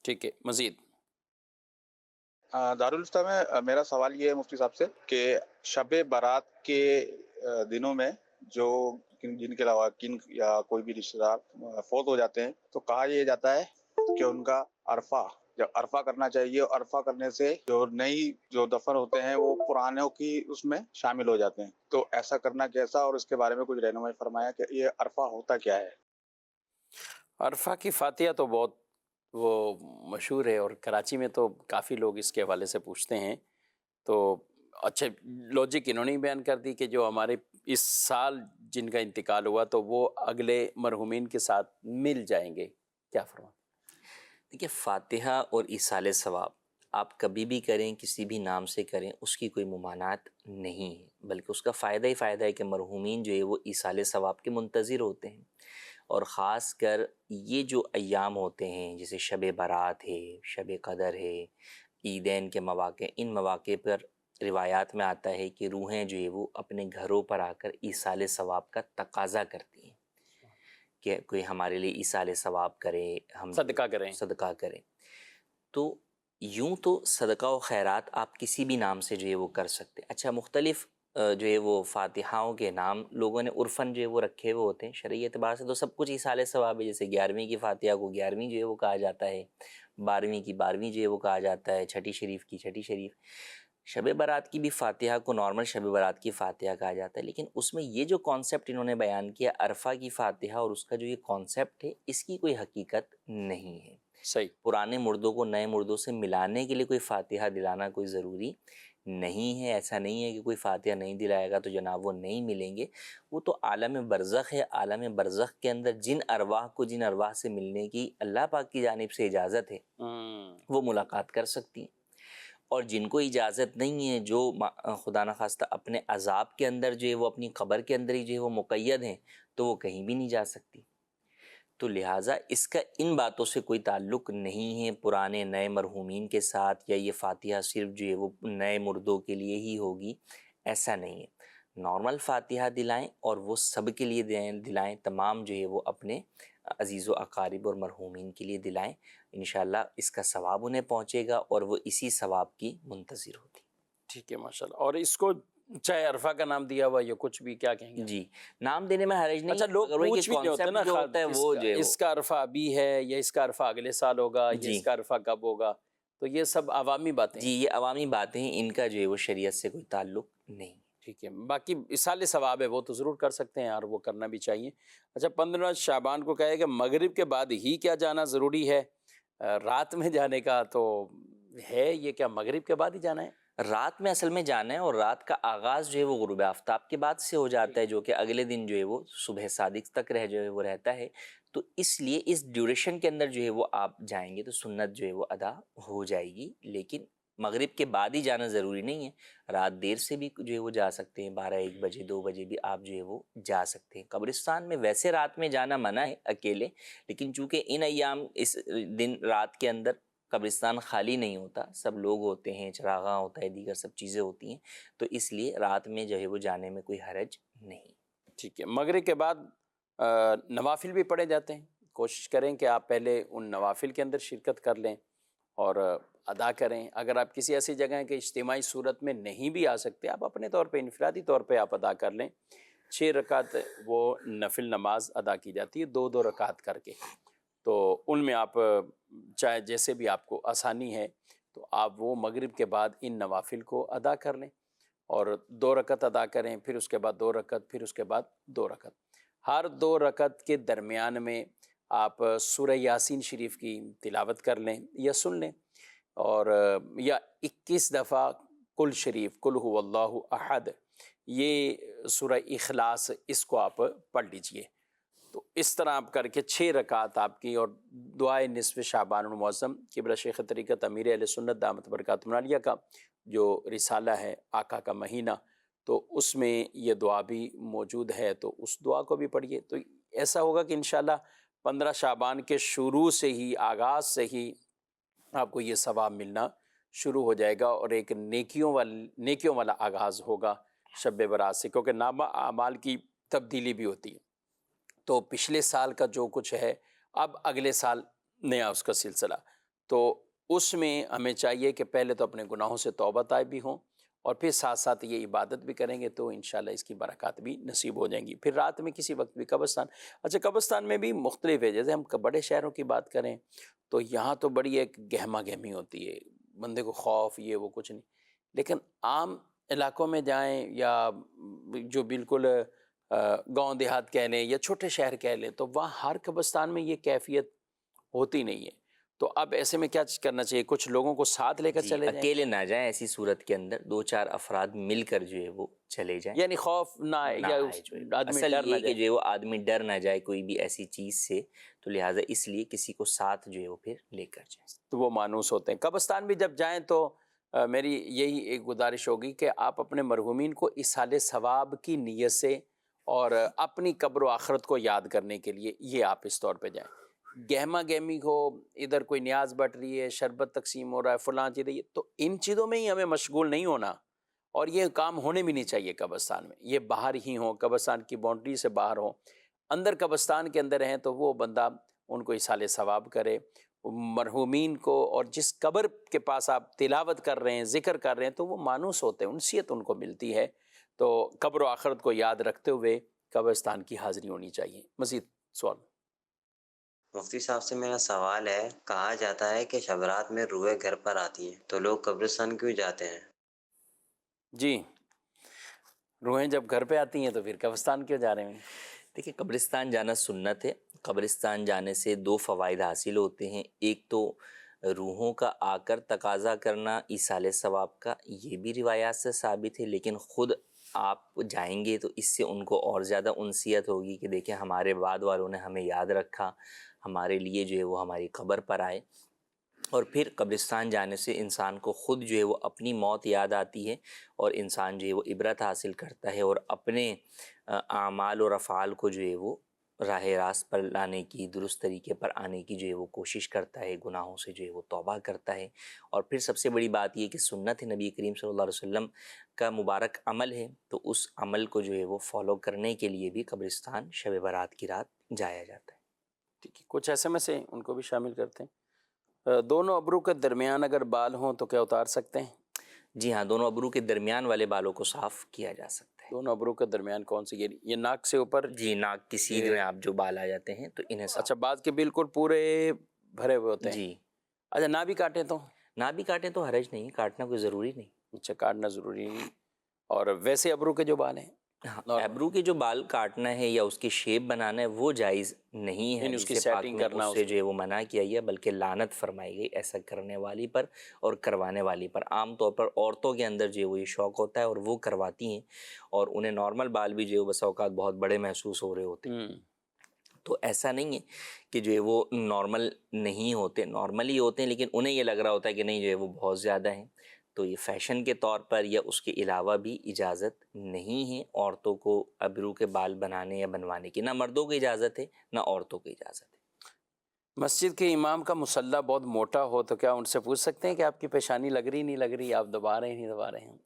S2: ٹھیک ہے مزید
S8: دارالفتہ میں میرا سوال یہ ہے مفتی صاحب سے کہ شب برات کے دنوں میں جو جن کے علاوہ کن یا کوئی بھی رشتہ دار فوت ہو جاتے ہیں تو کہا یہ جاتا ہے کہ ان کا عرفہ جب عرفہ کرنا چاہیے، عرفہ کرنے سے جو نئی جو دفن ہوتے ہیں وہ پرانوں کی اس میں شامل ہو جاتے ہیں، تو ایسا کرنا کیسا، اور اس کے بارے میں کچھ رہنمائی فرمایا کہ یہ عرفہ ہوتا کیا ہے؟
S2: عرفہ کی فاتحہ تو بہت وہ مشہور ہے اور کراچی میں تو کافی لوگ اس کے حوالے سے پوچھتے ہیں، تو اچھا لوجک انہوں نے ہی بیان کر دی کہ جو ہمارے اس سال جن کا انتقال ہوا تو وہ اگلے مرحومین کے ساتھ مل جائیں گے، کیا فرمان؟
S3: دیکھیے فاتحہ اور ایصال ثواب آپ کبھی بھی کریں، کسی بھی نام سے کریں، اس کی کوئی ممانعت نہیں ہے، بلکہ اس کا فائدہ ہی فائدہ ہے کہ مرحومین جو ہے وہ ایصال ثواب کے منتظر ہوتے ہیں، اور خاص کر یہ جو ایام ہوتے ہیں جیسے شب برات ہے، شب قدر ہے، عیدین کے مواقع، ان مواقع پر روایات میں آتا ہے کہ روحیں جو ہے وہ اپنے گھروں پر آ کر ایصال ثواب کا تقاضا کرتی ہیں کہ کوئی ہمارے لیے ایصال ثواب کرے، ہم صدقہ کریں. تو یوں تو صدقہ و خیرات آپ کسی بھی نام سے جو ہے وہ کر سکتے. اچھا، مختلف جو ہے وہ فاتحاؤں کے نام لوگوں نے عرفاً جو ہے وہ رکھے ہوئے ہوتے ہیں. شرعی اعتبار سے تو سب کچھ ایصال ثواب ہے. جیسے 11ویں کی فاتحہ کو 11ویں جو ہے وہ کہا جاتا ہے، 12ویں کی 12ویں جو ہے وہ کہا جاتا ہے، چھٹی شریف کی چھٹی شریف. شب برات کی بھی فاتحہ کو نارمل شب برات کی فاتحہ کہا جاتا ہے. لیکن اس میں یہ جو کانسیپٹ انہوں نے بیان کیا عرفہ کی فاتحہ، اور اس کا جو یہ کانسیپٹ ہے، اس کی کوئی حقیقت نہیں ہے.
S2: صحیح.
S3: پرانے مردوں کو نئے مردوں سے ملانے کے لیے کوئی فاتحہ دلانا کوئی ضروری نہیں ہے. ایسا نہیں ہے کہ کوئی فاتحہ نہیں دلائے گا تو جناب وہ نہیں ملیں گے. وہ تو عالم برزخ ہے. عالم برزخ کے اندر جن ارواح سے ملنے کی اللہ پاک کی جانب سے اجازت ہے وہ ملاقات کر سکتی ہیں. اور جن کو اجازت نہیں ہے، جو خدا نخواستہ اپنے عذاب کے اندر جو ہے وہ اپنی قبر کے اندر ہی جو ہے وہ مقید ہیں، تو وہ کہیں بھی نہیں جا سکتی. تو لہٰذا اس کا ان باتوں سے کوئی تعلق نہیں ہے پرانے نئے مرحومین کے ساتھ، یا یہ فاتحہ صرف جو ہے وہ نئے مردوں کے لیے ہی ہوگی، ایسا نہیں ہے. نارمل فاتحہ دلائیں اور وہ سب کے لیے دلائیں، تمام جو ہے وہ اپنے عزیز و اقارب اور مرحومین کے لیے دلائیں. انشاءاللہ اس کا ثواب انہیں پہنچے گا اور وہ اسی ثواب کی منتظر ہوگی.
S2: ٹھیک ہے، ماشاءاللہ. اور اس کو چاہے عرفہ کا نام دیا ہوا یا کچھ بھی، کیا کہیں گے؟
S3: جی، نام دینے میں حرج نہیں.
S2: اچھا، لوگ پوچھ بھی نہیں ہوتے نا اس کا عرفہ ابھی ہے یا اس کا عرفہ اگلے سال ہوگا یا اس کا عرفہ کب ہوگا، تو یہ سب عوامی باتیں.
S3: جی، یہ عوامی باتیں ہیں، ان کا جو ہے وہ شریعت سے کوئی تعلق نہیں.
S2: ٹھیک ہے. باقی اصال ثواب ہے وہ تو ضرور کر سکتے ہیں اور وہ کرنا بھی چاہیے. اچھا، 15 شعبان کو کہے کہ مغرب کے بعد ہی کیا جانا ضروری ہے؟ رات میں جانے کا تو ہے، یہ کیا مغرب کے بعد ہی جانا ہے؟
S3: رات میں اصل میں جانا ہے، اور رات کا آغاز جو ہے وہ غروب آفتاب کے بعد سے ہو جاتا ہے، جو کہ اگلے دن جو ہے وہ صبح صادق تک جو ہے وہ رہتا ہے. تو اس لیے اس ڈیوریشن کے اندر جو ہے وہ آپ جائیں گے تو سنت جو ہے وہ ادا ہو جائے گی. لیکن مغرب کے بعد ہی جانا ضروری نہیں ہے. رات دیر سے بھی جو ہے وہ جا سکتے ہیں، 12-1 بجے 2 بجے بھی آپ جو ہے وہ جا سکتے ہیں. قبرستان میں ویسے رات میں جانا منع ہے اکیلے، لیکن چونکہ ان ایام اس دن رات کے اندر قبرستان خالی نہیں ہوتا، سب لوگ ہوتے ہیں، چراغاں ہوتا ہے، دیگر سب چیزیں ہوتی ہیں، تو اس لیے رات میں جو ہے وہ جانے میں کوئی حرج نہیں.
S2: ٹھیک ہے. مغرب کے بعد نوافل بھی پڑھے جاتے ہیں. کوشش کریں کہ آپ پہلے ان نوافل کے اندر شرکت کر لیں اور ادا کریں. اگر آپ کسی ایسی جگہ ہیں کہ اجتماعی صورت میں نہیں بھی آ سکتے، آپ اپنے طور پہ انفرادی طور پہ آپ ادا کر لیں. 6 رکعت وہ نفل نماز ادا کی جاتی ہے 2-2 رکعت کر کے. تو ان میں آپ چاہے جیسے بھی آپ کو آسانی ہے تو آپ وہ مغرب کے بعد ان نوافل کو ادا کر لیں اور 2 رکعت ادا کریں، پھر اس کے بعد 2 رکعت، پھر اس کے بعد 2 رکعت. ہر 2 رکعت کے درمیان میں آپ سورہ یاسین شریف کی تلاوت کر لیں یا سن لیں، اور یا 21 دفعہ کل شریف، کل هو اللہ احد، یہ سورہ اخلاص، اس کو آپ پڑھ لیجئے. تو اس طرح آپ کر کے 6 رکعت آپ کی، اور دعائے نصف شعبان المعظم کبریٰ شیخ طریقت امیر اہل سنت دامت برکاتہم العالیہ کا جو رسالہ ہے آقا کا مہینہ، تو اس میں یہ دعا بھی موجود ہے، تو اس دعا کو بھی پڑھیے. تو ایسا ہوگا کہ انشاءاللہ 15 شعبان کے شروع سے ہی، آغاز سے ہی آپ کو یہ ثواب ملنا شروع ہو جائے گا، اور ایک نیکیوں والا آغاز ہوگا شب برات سے، کیونکہ نامہ اعمال کی تبدیلی بھی ہوتی ہے. تو پچھلے سال کا جو کچھ ہے، اب اگلے سال نیا اس کا سلسلہ، تو اس میں ہمیں چاہیے کہ پہلے تو اپنے گناہوں سے توبہ طائب بھی ہوں، اور پھر ساتھ ساتھ یہ عبادت بھی کریں گے تو انشاءاللہ اس کی برکات بھی نصیب ہو جائیں گی. پھر رات میں کسی وقت بھی قبرستان. اچھا، قبرستان میں بھی مختلف ہے. جیسے ہم بڑے شہروں کی بات کریں تو یہاں تو بڑی ایک گہما گہمی ہوتی ہے، بندے کو خوف یہ وہ کچھ نہیں. لیکن عام علاقوں میں جائیں یا جو بالکل گاؤں دیہات کہہ لیں یا چھوٹے شہر کہہ لیں، تو وہاں ہر قبرستان میں یہ کیفیت ہوتی نہیں ہے. تو اب ایسے میں کیا کرنا چاہیے؟ کچھ لوگوں کو ساتھ لے کر چلے جائیں،
S3: اکیلے نہ جائیں. ایسی صورت کے اندر 2-4 افراد مل کر جو ہے وہ چلے جائیں،
S2: یعنی خوف نہ آئے یا آدمی
S3: اصل
S2: ڈر نہ
S3: یہ کہ
S2: جائے.
S3: جو ہے وہ آدمی ڈر نہ جائے کوئی بھی ایسی چیز سے، تو لہٰذا اس لیے کسی کو ساتھ جو ہے وہ پھر لے کر جائیں.
S2: تو وہ مانوس ہوتے ہیں. قبرستان بھی جب جائیں تو میری یہی ایک گزارش ہوگی کہ آپ اپنے مرحومین کو اصال ثواب کی نیت سے اور اپنی قبر و آخرت کو یاد کرنے کے لیے یہ آپ اس طور پہ جائیں. گہما گہمی ہو، ادھر کوئی نیاز بٹ رہی ہے، شربت تقسیم ہو رہا ہے، فلاں چیز ہے، تو ان چیزوں میں ہی ہمیں مشغول نہیں ہونا. اور یہ کام ہونے بھی نہیں چاہیے قبرستان میں، یہ باہر ہی ہوں، قبرستان کی باؤنڈری سے باہر ہوں۔ اندر قبرستان کے اندر ہیں تو وہ بندہ ان کو ایصال ثواب کرے، مرحومین کو، اور جس قبر کے پاس آپ تلاوت کر رہے ہیں، ذکر کر رہے ہیں، تو وہ مانوس ہوتے ہیں، انسیت ان کو ملتی ہے۔ تو قبر و آخرت کو یاد رکھتے ہوئے قبرستان کی حاضری ہونی چاہیے۔ مزید سوال؟
S9: مفتی صاحب سے میرا سوال ہے، کہا جاتا ہے کہ شب رات میں روحیں گھر پر آتی ہیں، تو لوگ قبرستان کیوں جاتے ہیں؟
S2: جی، روحیں جب گھر پہ آتی ہیں تو پھر قبرستان کیوں جا رہے ہیں؟
S3: دیکھیں، قبرستان جانا سنت ہے۔ قبرستان جانے سے 2 فوائد حاصل ہوتے ہیں۔ ایک تو روحوں کا آ کر تقاضا کرنا ایصال ثواب کا، یہ بھی روایات سے ثابت ہے، لیکن خود آپ جائیں گے تو اس سے ان کو اور زیادہ انسیت ہوگی کہ دیکھیں ہمارے بعد والوں نے ہمیں یاد رکھا، ہمارے لیے جو ہے وہ ہماری قبر پر آئے۔ اور پھر قبرستان جانے سے انسان کو خود جو ہے وہ اپنی موت یاد آتی ہے، اور انسان جو ہے وہ عبرت حاصل کرتا ہے، اور اپنے اعمال اور افعال کو جو ہے وہ راہ راست پر لانے کی، درست طریقے پر آنے کی جو ہے وہ کوشش کرتا ہے، گناہوں سے جو ہے وہ توبہ کرتا ہے۔ اور پھر سب سے بڑی بات یہ کہ سنت ہے نبی کریم صلی اللہ علیہ وسلم کا مبارک عمل ہے، تو اس عمل کو جو ہے وہ فالو کرنے کے لیے بھی قبرستان شب برات کی رات جایا جاتا ہے۔
S2: ٹھیک ہے، کچھ ایسے میں سے ان کو بھی شامل کرتے ہیں۔ دونوں ابرو کے درمیان اگر بال ہوں تو کیا اتار سکتے ہیں؟
S3: جی ہاں، دونوں ابرو کے درمیان والے بالوں کو صاف کیا جا سکتا ہے۔
S2: دونوں ابرو کے درمیان کون سی؟ یہ ناک سے اوپر؟
S3: جی، ناک کی سیدھ میں آپ جو بال آ جاتے ہیں تو انہیں صاف۔
S2: اچھا، بعض کے بالکل پورے بھرے ہوئے ہوتے ہیں۔
S3: جی،
S2: اچھا، نہ بھی کاٹیں تو؟
S3: نہ بھی کاٹیں تو حرج نہیں، کاٹنا کوئی ضروری نہیں۔
S2: اچھا، کاٹنا ضروری نہیں۔ اور ویسے ابرو کے جو بال ہیں،
S3: ہاں، ایبرو کے جو بال کاٹنا ہے یا اس کی شیپ بنانا ہے وہ جائز نہیں ہے،
S2: یعنی اس کی
S3: جسے پاک
S2: سیٹنگ
S3: میں
S2: کرنا،
S3: اس سے جو ہے وہ منع کیا گیا، بلکہ لعنت فرمائی گئی ایسا کرنے والی پر اور کروانے والی پر۔ عام طور پر عورتوں کے اندر جو ہے وہ یہ شوق ہوتا ہے اور وہ کرواتی ہیں، اور انہیں نارمل بال بھی جو ہے بسا اوقات بہت بڑے محسوس ہو رہے ہوتے ہیں۔ تو ایسا نہیں ہے کہ جو ہے وہ نارمل نہیں ہوتے، نارمل ہی ہوتے ہیں، لیکن انہیں یہ لگ رہا ہوتا ہے کہ نہیں جو ہے وہ بہت زیادہ ہیں، تو یہ فیشن کے طور پر یا اس کے علاوہ بھی اجازت نہیں ہے عورتوں کو ابرو کے بال بنانے یا بنوانے کی، نہ مردوں کی اجازت ہے نہ عورتوں کی اجازت ہے۔
S2: مسجد کے امام کا مصلی بہت موٹا ہو تو کیا ان سے پوچھ سکتے ہیں کہ آپ کی پیشانی لگ رہی نہیں لگ رہی، آپ دبا رہے ہیں نہیں دبا رہے ہیں؟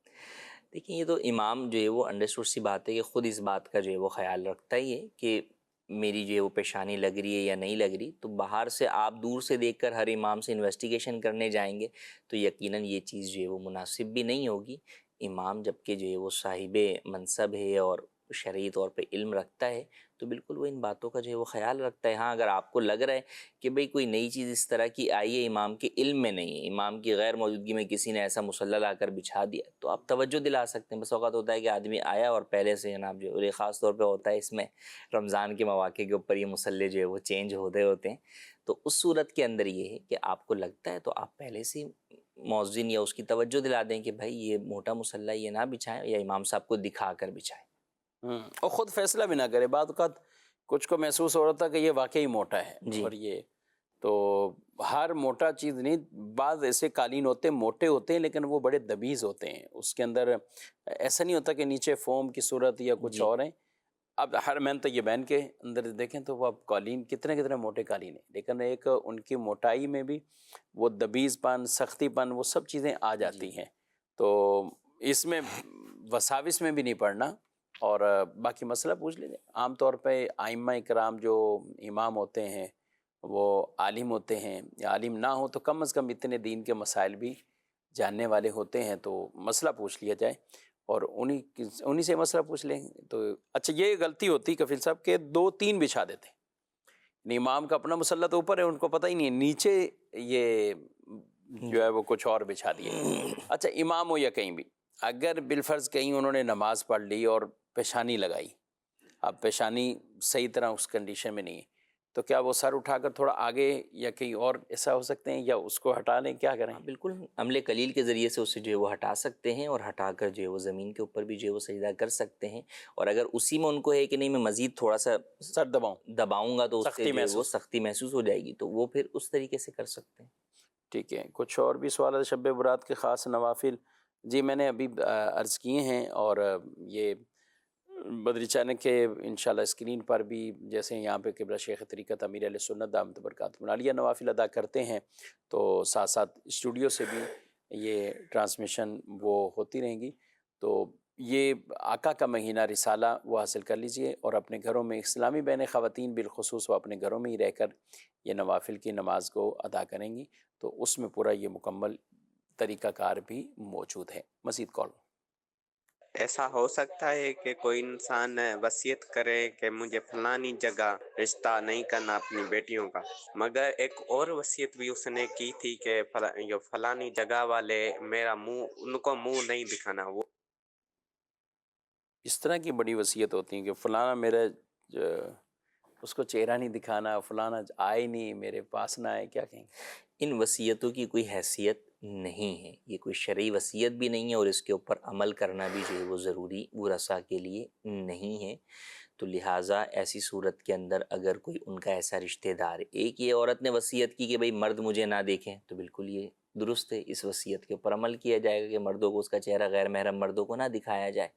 S3: دیکھیں، یہ تو امام جو ہے وہ انڈرسٹوڈ سی بات ہے کہ خود اس بات کا جو ہے وہ خیال رکھتا ہی ہے کہ میری جو ہے وہ پیشانی لگ رہی ہے یا نہیں لگ رہی۔ تو باہر سے آپ دور سے دیکھ کر ہر امام سے انویسٹیگیشن کرنے جائیں گے تو یقیناً یہ چیز جو ہے وہ مناسب بھی نہیں ہوگی۔ امام جب کہ جو ہے وہ صاحب منصب ہے اور شرعی طور پہ علم رکھتا ہے تو بالکل وہ ان باتوں کا جو ہے وہ خیال رکھتا ہے۔ ہاں، اگر آپ کو لگ رہا ہے کہ بھئی کوئی نئی چیز اس طرح کی آئی ہے امام کے علم میں نہیں ہے، امام کی غیر موجودگی میں کسی نے ایسا مصلی لا کر بچھا دیا، تو آپ توجہ دلا سکتے ہیں۔ بس اوقات ہوتا ہے کہ آدمی آیا اور پہلے سے جناب جو، اور یہ خاص طور پہ ہوتا ہے اس میں رمضان کے مواقع کے اوپر یہ مصلی جو ہے وہ چینج ہوتے ہیں، تو اس صورت کے اندر یہ ہے کہ آپ کو لگتا ہے تو آپ پہلے سے مؤذن یا اس کی توجہ دلا دیں کہ بھائی یہ موٹا مصلی یہ نہ بچھائیں، یا امام صاحب کو دکھا کر بچھائیں۔
S2: اور خود فیصلہ بھی نہ کرے۔ بعض اوقات کچھ کو محسوس ہو رہا تھا کہ یہ واقعی موٹا ہے،
S3: جی،
S2: اور یہ تو ہر موٹا چیز نہیں، بعض ایسے قالین ہوتے ہیں موٹے ہوتے ہیں لیکن وہ بڑے دبیز ہوتے ہیں، اس کے اندر ایسا نہیں ہوتا کہ نیچے فوم کی صورت یا کچھ
S3: جی،
S2: اور ہیں۔ اب ہر مین تو یہ بین کے اندر دیکھیں تو وہ اب قالین کتنے موٹے قالین ہیں، لیکن ایک ان کی موٹائی میں بھی وہ دبیز پن، سختی پن، وہ سب چیزیں آ جاتی ہیں۔ تو اس میں وساوس میں بھی نہیں پڑنا، اور باقی مسئلہ پوچھ لیجیے۔ عام طور پہ ائمہ اکرام جو امام ہوتے ہیں وہ عالم ہوتے ہیں، یا عالم نہ ہو تو کم از کم اتنے دین کے مسائل بھی جاننے والے ہوتے ہیں، تو مسئلہ پوچھ لیا جائے اور انہی سے مسئلہ پوچھ لیں۔ تو اچھا، یہ غلطی ہوتی کفیل صاحب کہ 2-3 بچھا دیتے ہیں، یعنی امام کا اپنا مصلی تو اوپر ہے، ان کو پتہ ہی نہیں ہے نیچے یہ جو ہے وہ کچھ اور بچھا دیے۔ اچھا، امام ہو یا کہیں بھی، اگر بالفرض کہیں انہوں نے نماز پڑھ لی اور پیشانی لگائی، اب پیشانی صحیح طرح اس کنڈیشن میں نہیں ہے، تو کیا وہ سر اٹھا کر تھوڑا آگے یا کہیں اور ایسا ہو سکتے ہیں، یا اس کو ہٹا لیں، کیا کریں؟
S3: بالکل عمل قلیل کے ذریعے سے اسے جو ہے وہ ہٹا سکتے ہیں، اور ہٹا کر جو ہے وہ زمین کے اوپر بھی جو ہے وہ سجدہ کر سکتے ہیں، اور اگر اسی میں ان کو ہے کہ نہیں میں مزید تھوڑا سا
S2: سر
S3: دباؤں گا تو اس سے جو ہے وہ سختی محسوس ہو جائے گی، تو وہ پھر اس طریقے سے کر سکتے ہیں۔
S2: ٹھیک ہے، کچھ اور بھی سوالات شب برات کے خاص نوافل؟ جی، میں نے ابھی عرض کیے ہیں، اور یہ بدری چینل کے انشاءاللہ اسکرین پر بھی، جیسے یہاں پہ قبلہ شیخ طریقت امیر علیہ سنت دامت برکاتہ عالیہ نوافل ادا کرتے ہیں، تو ساتھ ساتھ اسٹوڈیو سے بھی یہ ٹرانسمیشن وہ ہوتی رہیں گی۔ تو یہ آقا کا مہینہ رسالہ وہ حاصل کر لیجئے، اور اپنے گھروں میں اسلامی بہنیں خواتین بالخصوص وہ اپنے گھروں میں ہی رہ کر یہ نوافل کی نماز کو ادا کریں گی، تو اس میں پورا یہ مکمل طریقہ کار بھی موجود ہے۔ مزید کال۔
S10: ایسا ہو سکتا ہے کہ کوئی انسان وصیت کرے کہ مجھے فلانی جگہ رشتہ نہیں کرنا اپنی بیٹیوں کا، مگر ایک اور وصیت بھی اس نے کی تھی کہ فلانی جگہ والے میرا منہ، ان کو منہ نہیں دکھانا۔ وہ
S2: اس طرح کی بڑی وصیت ہوتی ہیں کہ فلانا میرا اس کو چہرہ نہیں دکھانا، فلانا آئے نہیں، میرے پاس نہ آئے، کیا کہیں گے؟
S3: ان وصیتوں کی کوئی حیثیت نہیں ہے، یہ کوئی شرعی وصیت بھی نہیں ہے، اور اس کے اوپر عمل کرنا بھی جو ہے وہ ضروری ورثاء کے لیے نہیں ہے۔ تو لہٰذا ایسی صورت کے اندر اگر کوئی ان کا ایسا رشتہ دار، ایک یہ عورت نے وصیت کی کہ بھئی مرد مجھے نہ دیکھیں، تو بالکل یہ درست ہے، اس وصیت کے اوپر عمل کیا جائے گا کہ مردوں کو اس کا چہرہ غیر محرم مردوں کو نہ دکھایا جائے،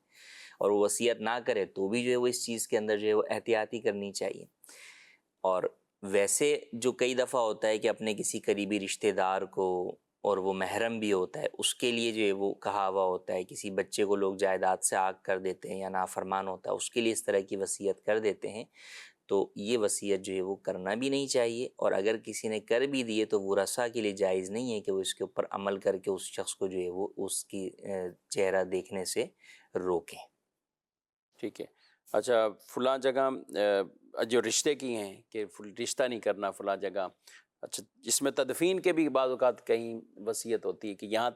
S3: اور وہ وصیت نہ کرے تو بھی جو ہے وہ اس چیز کے اندر جو ہے وہ احتیاطی کرنی چاہیے۔ اور ویسے جو کئی دفعہ ہوتا ہے کہ اپنے کسی قریبی رشتہ دار کو، اور وہ محرم بھی ہوتا ہے، اس کے لیے جو ہے وہ کہا ہوا ہوتا ہے، کسی بچے کو لوگ جائیداد سے عاق کر دیتے ہیں یا نافرمان ہوتا ہے، اس کے لیے اس طرح کی وصیت کر دیتے ہیں، تو یہ وصیت جو ہے وہ کرنا بھی نہیں چاہیے، اور اگر کسی نے کر بھی دیے تو ورثاء کے لیے جائز نہیں ہے کہ وہ اس کے اوپر عمل کر کے اس شخص کو جو ہے وہ اس کی چہرہ دیکھنے سے روکیں۔
S2: ٹھیک ہے۔ اچھا، فلاں جگہ جو رشتے کی ہیں کہ رشتہ نہیں کرنا فلاں جگہ، اچھا اس میں تدفین کے بھی بعض اوقات کہیں وصیت ہوتی ہے کہ یہاں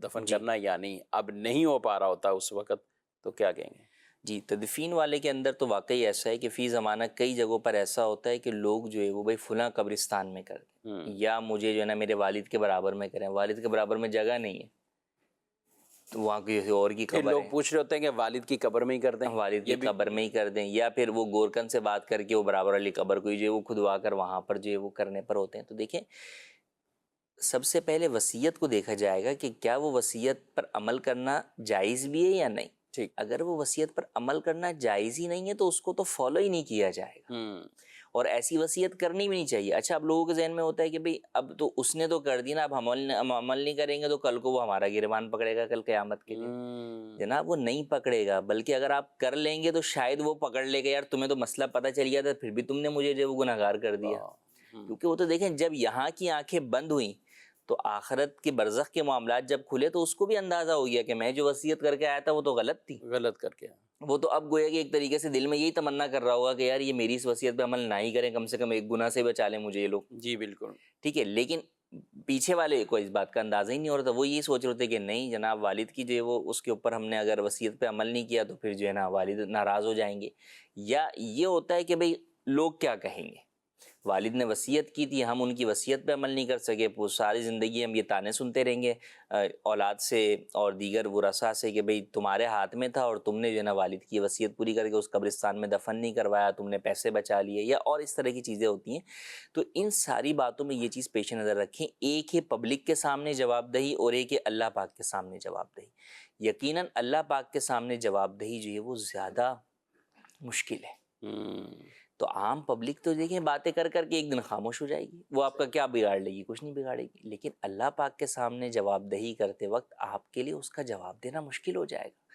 S2: دفن کرنا یا نہیں، اب نہیں ہو پا رہا ہوتا اس وقت، تو کیا کہیں گے؟
S3: جی، تدفین والے کے اندر تو واقعی ایسا ہے کہ فی زمانہ کئی جگہوں پر ایسا ہوتا ہے کہ لوگ جو ہے وہ بھائی فلاں قبرستان میں کر دیں، یا مجھے جو ہے نا میرے والد کے برابر میں کریں، والد کے برابر میں جگہ نہیں ہے تو وہاں کسی اور کی
S2: پھر
S3: قبر
S2: لوگ
S3: ہے،
S2: پوچھ رہے ہوتے ہیں کہ والد کی قبر میں ہی کر دیں،
S3: والد کی قبر میں ہی کر دیں، یا پھر وہ گورکن سے بات کر کے وہ برابر والی قبر کو جو ہے وہ کھدوا کر وہاں پر جو ہے وہ کرنے پر ہوتے ہیں۔ تو دیکھیں، سب سے پہلے وصیت کو دیکھا جائے گا کہ کیا وہ وصیت پر عمل کرنا جائز بھی ہے یا نہیں۔
S2: ٹھیک،
S3: اگر وہ وصیت پر عمل کرنا جائز ہی نہیں ہے تو اس کو تو فالو ہی نہیں کیا جائے گا، اور ایسی وصیت کرنی بھی نہیں چاہیے۔ اچھا، اب لوگوں کے ذہن میں ہوتا ہے کہ بھئی اب تو اس نے تو کر دی نا، اب ہم عمل نہیں کریں گے تو کل کو وہ ہمارا گریبان پکڑے گا کل قیامت کے لیے۔ جناب وہ نہیں پکڑے گا، بلکہ اگر آپ کر لیں گے تو شاید وہ پکڑ لے گا، یار تمہیں تو مسئلہ پتہ چل گیا تھا پھر بھی تم نے مجھے جو وہ گناہگار کر دیا۔ کیونکہ وہ تو دیکھیں جب یہاں کی آنکھیں بند ہوئیں تو آخرت کے برزخ کے معاملات جب کھلے تو اس کو بھی اندازہ ہو گیا کہ میں جو وصیت کر کے آیا تھا وہ تو غلط تھی،
S2: غلط کر کے
S3: وہ تو اب گویا کہ ایک طریقے سے دل میں یہی تمنا کر رہا ہوگا کہ یار یہ میری اس وصیت پہ عمل نہ ہی کریں، کم سے کم ایک گناہ سے بچا لیں مجھے یہ لوگ۔
S2: جی بالکل
S3: ٹھیک ہے، لیکن پیچھے والے کو اس بات کا اندازہ ہی نہیں ہو رہا تھا، وہ یہی سوچ رہے تھے کہ نہیں جناب والد کی جو ہے وہ اس کے اوپر ہم نے اگر وصیت پہ عمل نہیں کیا تو پھر جو ہے نا والد ناراض ہو جائیں گے، یا یہ ہوتا ہے کہ بھئی لوگ کیا کہیں گے، والد نے وصیت کی تھی، ہم ان کی وصیت پہ عمل نہیں کر سکے، ساری زندگی ہم یہ طعنے سنتے رہیں گے اولاد سے اور دیگر ورثاء سے کہ بھئی تمہارے ہاتھ میں تھا اور تم نے جو ہے نا والد کی وصیت پوری کر کے اس قبرستان میں دفن نہیں کروایا، تم نے پیسے بچا لیے، یا اور اس طرح کی چیزیں ہوتی ہیں۔ تو ان ساری باتوں میں یہ چیز پیش نظر رکھیں، ایک ہے پبلک کے سامنے جواب دہی اور ایک ہے اللہ پاک کے سامنے جواب دہی۔ یقیناً اللہ پاک کے سامنے جواب دہی جو ہے وہ زیادہ مشکل ہے۔ تو عام پبلک تو دیکھیں باتیں کر کر کے ایک دن خاموش ہو جائے گی، وہ آپ کا کیا بگاڑ لے گی، کچھ نہیں بگاڑے گی، لیکن اللہ پاک کے سامنے جواب دہی کرتے وقت آپ کے لیے اس کا جواب دینا مشکل ہو جائے گا،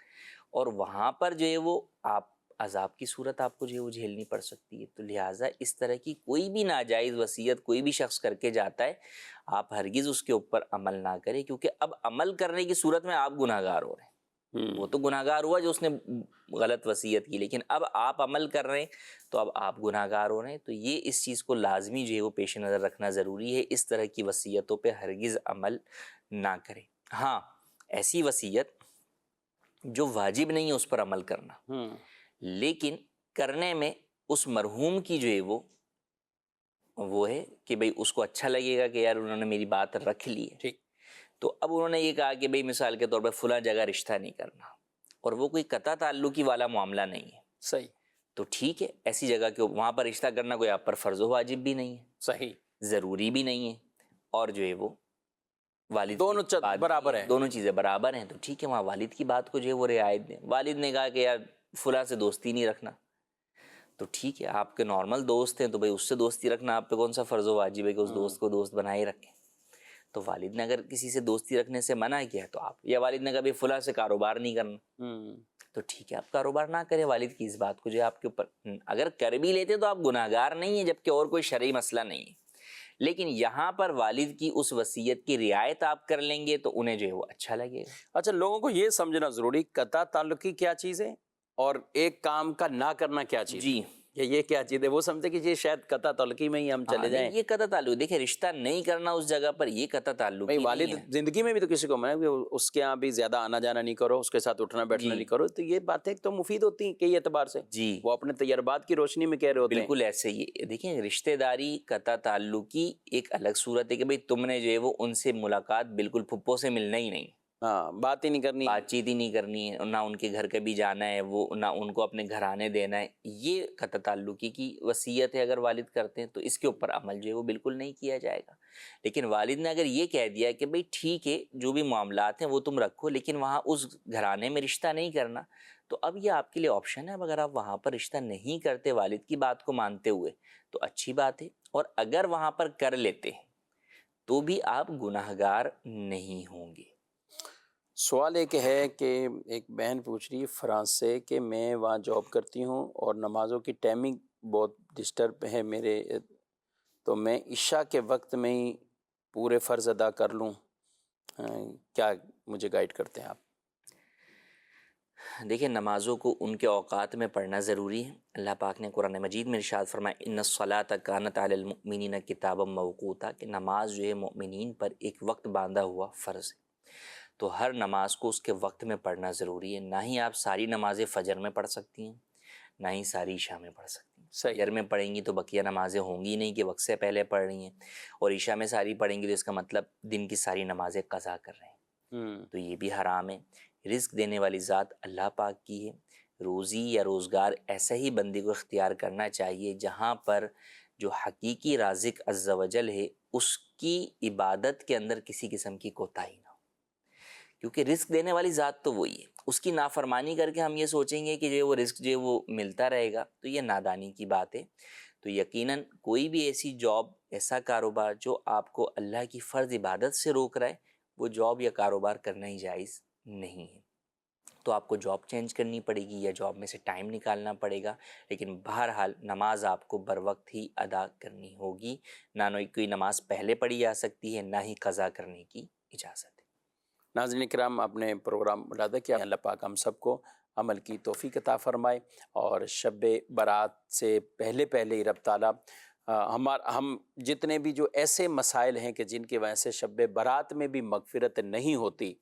S3: اور وہاں پر جو ہے وہ آپ عذاب کی صورت آپ کو جو ہے وہ جھیلنی پڑ سکتی ہے۔ تو لہٰذا اس طرح کی کوئی بھی ناجائز وصیت کوئی بھی شخص کر کے جاتا ہے، آپ ہرگز اس کے اوپر عمل نہ کریں، کیونکہ اب عمل کرنے کی صورت میں آپ گناہ گار ہو رہے ہیں۔ وہ تو گناہ گار ہوا جو اس نے غلط وصیت کی، لیکن اب آپ عمل کر رہے ہیں تو اب آپ گناہ گار ہو رہے ہیں۔ تو یہ اس چیز کو لازمی جو ہے وہ پیش نظر رکھنا ضروری ہے، اس طرح کی وصیتوں پہ ہرگز عمل نہ کریں۔ ہاں، ایسی وصیت جو واجب نہیں ہے اس پر عمل کرنا، لیکن کرنے میں اس مرحوم کی جو ہے وہ ہے کہ بھئی اس کو اچھا لگے گا کہ یار انہوں نے میری بات رکھ لی ہے۔ ٹھیک، تو اب انہوں نے یہ کہا کہ بھئی مثال کے طور پر فلاں جگہ رشتہ نہیں کرنا، اور وہ کوئی قطع تعلقی والا معاملہ نہیں ہے،
S2: صحیح،
S3: تو ٹھیک ہے، ایسی جگہ کے وہاں پر رشتہ کرنا کوئی آپ پر فرض و واجب بھی نہیں ہے،
S2: صحیح،
S3: ضروری بھی نہیں ہے، اور جو ہے وہ والد
S2: دونوں
S3: کی بات
S2: برابر ہیں،
S3: دونوں چیزیں برابر ہیں، تو ٹھیک ہے وہاں والد کی بات کو جو ہے وہ رعایت دیں۔ والد نے کہا کہ یار فلاں سے دوستی نہیں رکھنا، تو ٹھیک ہے آپ کے نارمل دوست ہیں تو بھئی اس سے دوستی رکھنا آپ پہ کون سا فرض و واجب ہے کہ اس دوست کو دوست بنائے رکھیں۔ تو والد نے اگر کسی سے دوستی رکھنے سے منع کیا تو آپ, یا والد نے کبھی فلاں سے کاروبار نہیں کرنا, تو ٹھیک ہے آپ کاروبار نہ کریں. والد کی اس بات کو جو ہے آپ کے اوپر, اگر کر بھی لیتے تو آپ گناہگار نہیں ہیں, جبکہ اور کوئی شرعی مسئلہ نہیں ہے. لیکن یہاں پر والد کی اس وصیت کی رعایت آپ کر لیں گے تو انہیں جو ہے وہ اچھا لگے گا.
S2: اچھا, لوگوں کو یہ سمجھنا ضروری, قطع تعلقی کیا چیز ہے اور ایک کام کا نہ کرنا کیا چیز ہے.
S3: جی,
S2: یہ کیا چیز ہے, وہ سمجھتے کہ یہ شاید قطع تعلقی میں ہی ہم چلے جائیں.
S3: یہ قطع تعلق, دیکھیں رشتہ نہیں کرنا اس جگہ پر یہ قطع تعلق
S2: بھائی
S3: ہی
S2: والد
S3: نہیں ہے.
S2: زندگی میں بھی تو کسی کو منع کہ اس کے یہاں بھی زیادہ آنا جانا نہیں کرو, اس کے ساتھ اٹھنا بیٹھنا نہیں کرو, تو یہ باتیں تو مفید ہوتی ہیں کئی اعتبار سے.
S3: جی
S2: وہ اپنے تجربات کی روشنی میں کہہ رہے ہوتے ہیں.
S3: بالکل ایسے ہی. دیکھیں رشتہ داری قطع تعلقی ایک الگ صورت ہے کہ بھئی تم نے جو ہے وہ ان سے ملاقات بالکل پھپھو سے ملنا ہی نہیں,
S2: ہاں, بات ہی نہیں کرنی,
S3: بات چیت ہی نہیں کرنی ہے, نہ ان کے گھر کبھی جانا ہے, وہ نہ ان کو اپنے گھر آنے دینا ہے. یہ قطع تعلقی کی وصیت ہے اگر والد کرتے ہیں تو اس کے اوپر عمل جو ہے وہ بالکل نہیں کیا جائے گا. لیکن والد نے اگر یہ کہہ دیا کہ بھئی ٹھیک ہے جو بھی معاملات ہیں وہ تم رکھو لیکن وہاں اس گھرانے میں رشتہ نہیں کرنا, تو اب یہ آپ کے لیے آپشن ہے. اب اگر آپ وہاں پر رشتہ نہیں کرتے والد کی بات کو مانتے ہوئے تو اچھی بات ہے, اور اگر وہاں پر کر لیتے ہیں تو بھی آپ گناہگار نہیں ہوں گے.
S2: سوال ایک ہے کہ ایک بہن پوچھ رہی ہے فرانس سے کہ میں وہاں جاب کرتی ہوں اور نمازوں کی ٹائمنگ بہت ڈسٹرب ہے میرے, تو میں عشاء کے وقت میں ہی پورے فرض ادا کر لوں, کیا مجھے گائیڈ کرتے ہیں آپ؟
S3: دیکھیں نمازوں کو ان کے اوقات میں پڑھنا ضروری ہے. اللہ پاک نے قرآن مجید میں ارشاد فرمایا ان الصلاۃ کانت علی المؤمنین کتابا موقوتا, کہ نماز جو ہے مومنین پر ایک وقت باندھا ہوا فرض ہے. تو ہر نماز کو اس کے وقت میں پڑھنا ضروری ہے. نہ ہی آپ ساری نمازیں فجر میں پڑھ سکتی ہیں, نہ ہی ساری عشاء میں پڑھ سکتی ہیں. فجر میں پڑھیں گی تو بقیہ نمازیں ہوں گی نہیں کہ وقت سے پہلے پڑھ رہی ہیں, اور عشاء میں ساری پڑھیں گی تو اس کا مطلب دن کی ساری نمازیں قضا کر رہے ہیں, تو یہ بھی حرام ہے. رزق دینے والی ذات اللہ پاک کی ہے. روزی یا روزگار ایسا ہی بندے کو اختیار کرنا چاہیے جہاں پر جو حقیقی رازق عز و جل ہے اس کی عبادت کے اندر کسی قسم کی کوتاہی نہ ہو, کیونکہ رزق دینے والی ذات تو وہی ہے. اس کی نافرمانی کر کے ہم یہ سوچیں گے کہ جو وہ رزق جو وہ ملتا رہے گا, تو یہ نادانی کی بات ہے. تو یقیناً کوئی بھی ایسی جاب, ایسا کاروبار جو آپ کو اللہ کی فرض عبادت سے روک رہا ہے, وہ جاب یا کاروبار کرنا ہی جائز نہیں ہے. تو آپ کو جاب چینج کرنی پڑے گی یا جاب میں سے ٹائم نکالنا پڑے گا, لیکن بہرحال نماز آپ کو بر وقت ہی ادا کرنی ہوگی. نہ کوئی نماز پہلے پڑھی جا سکتی ہے, نہ ہی قضا کرنے کی اجازت ہے.
S2: ناظرین کرام, اپنے پروگرام ملاحظہ کیا, اللہ پاک ہم سب کو عمل کی توفیق عطا فرمائے, اور شب برات سے پہلے ہی رب تعالیٰ ہم جتنے بھی جو ایسے مسائل ہیں کہ جن کی وجہ سے شب برات میں بھی مغفرت نہیں ہوتی,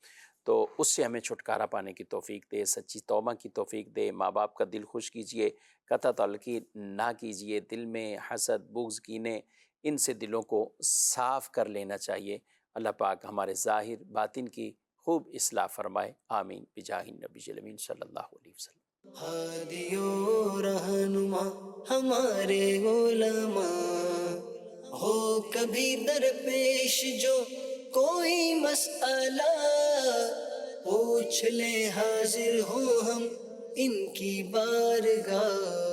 S2: تو اس سے ہمیں چھٹکارا پانے کی توفیق دے, سچی توبہ کی توفیق دے. ماں باپ کا دل خوش کیجئے, قطع تعلقی نہ کیجئے, دل میں حسد بغض کینے ان سے دلوں کو صاف کر لینا چاہیے. اللہ پاک ہمارے ظاہر باطن کی خوب اصلاح فرمائے, آمین بجاہ النبی الامین صلی اللہ علیہ وسلم.
S1: ہادی و رہنما ہمارے علماء, ہو کبھی درپیش جو کوئی مسئلہ, پوچھ لیں حاضر ہوں ہم ان کی بارگاہ.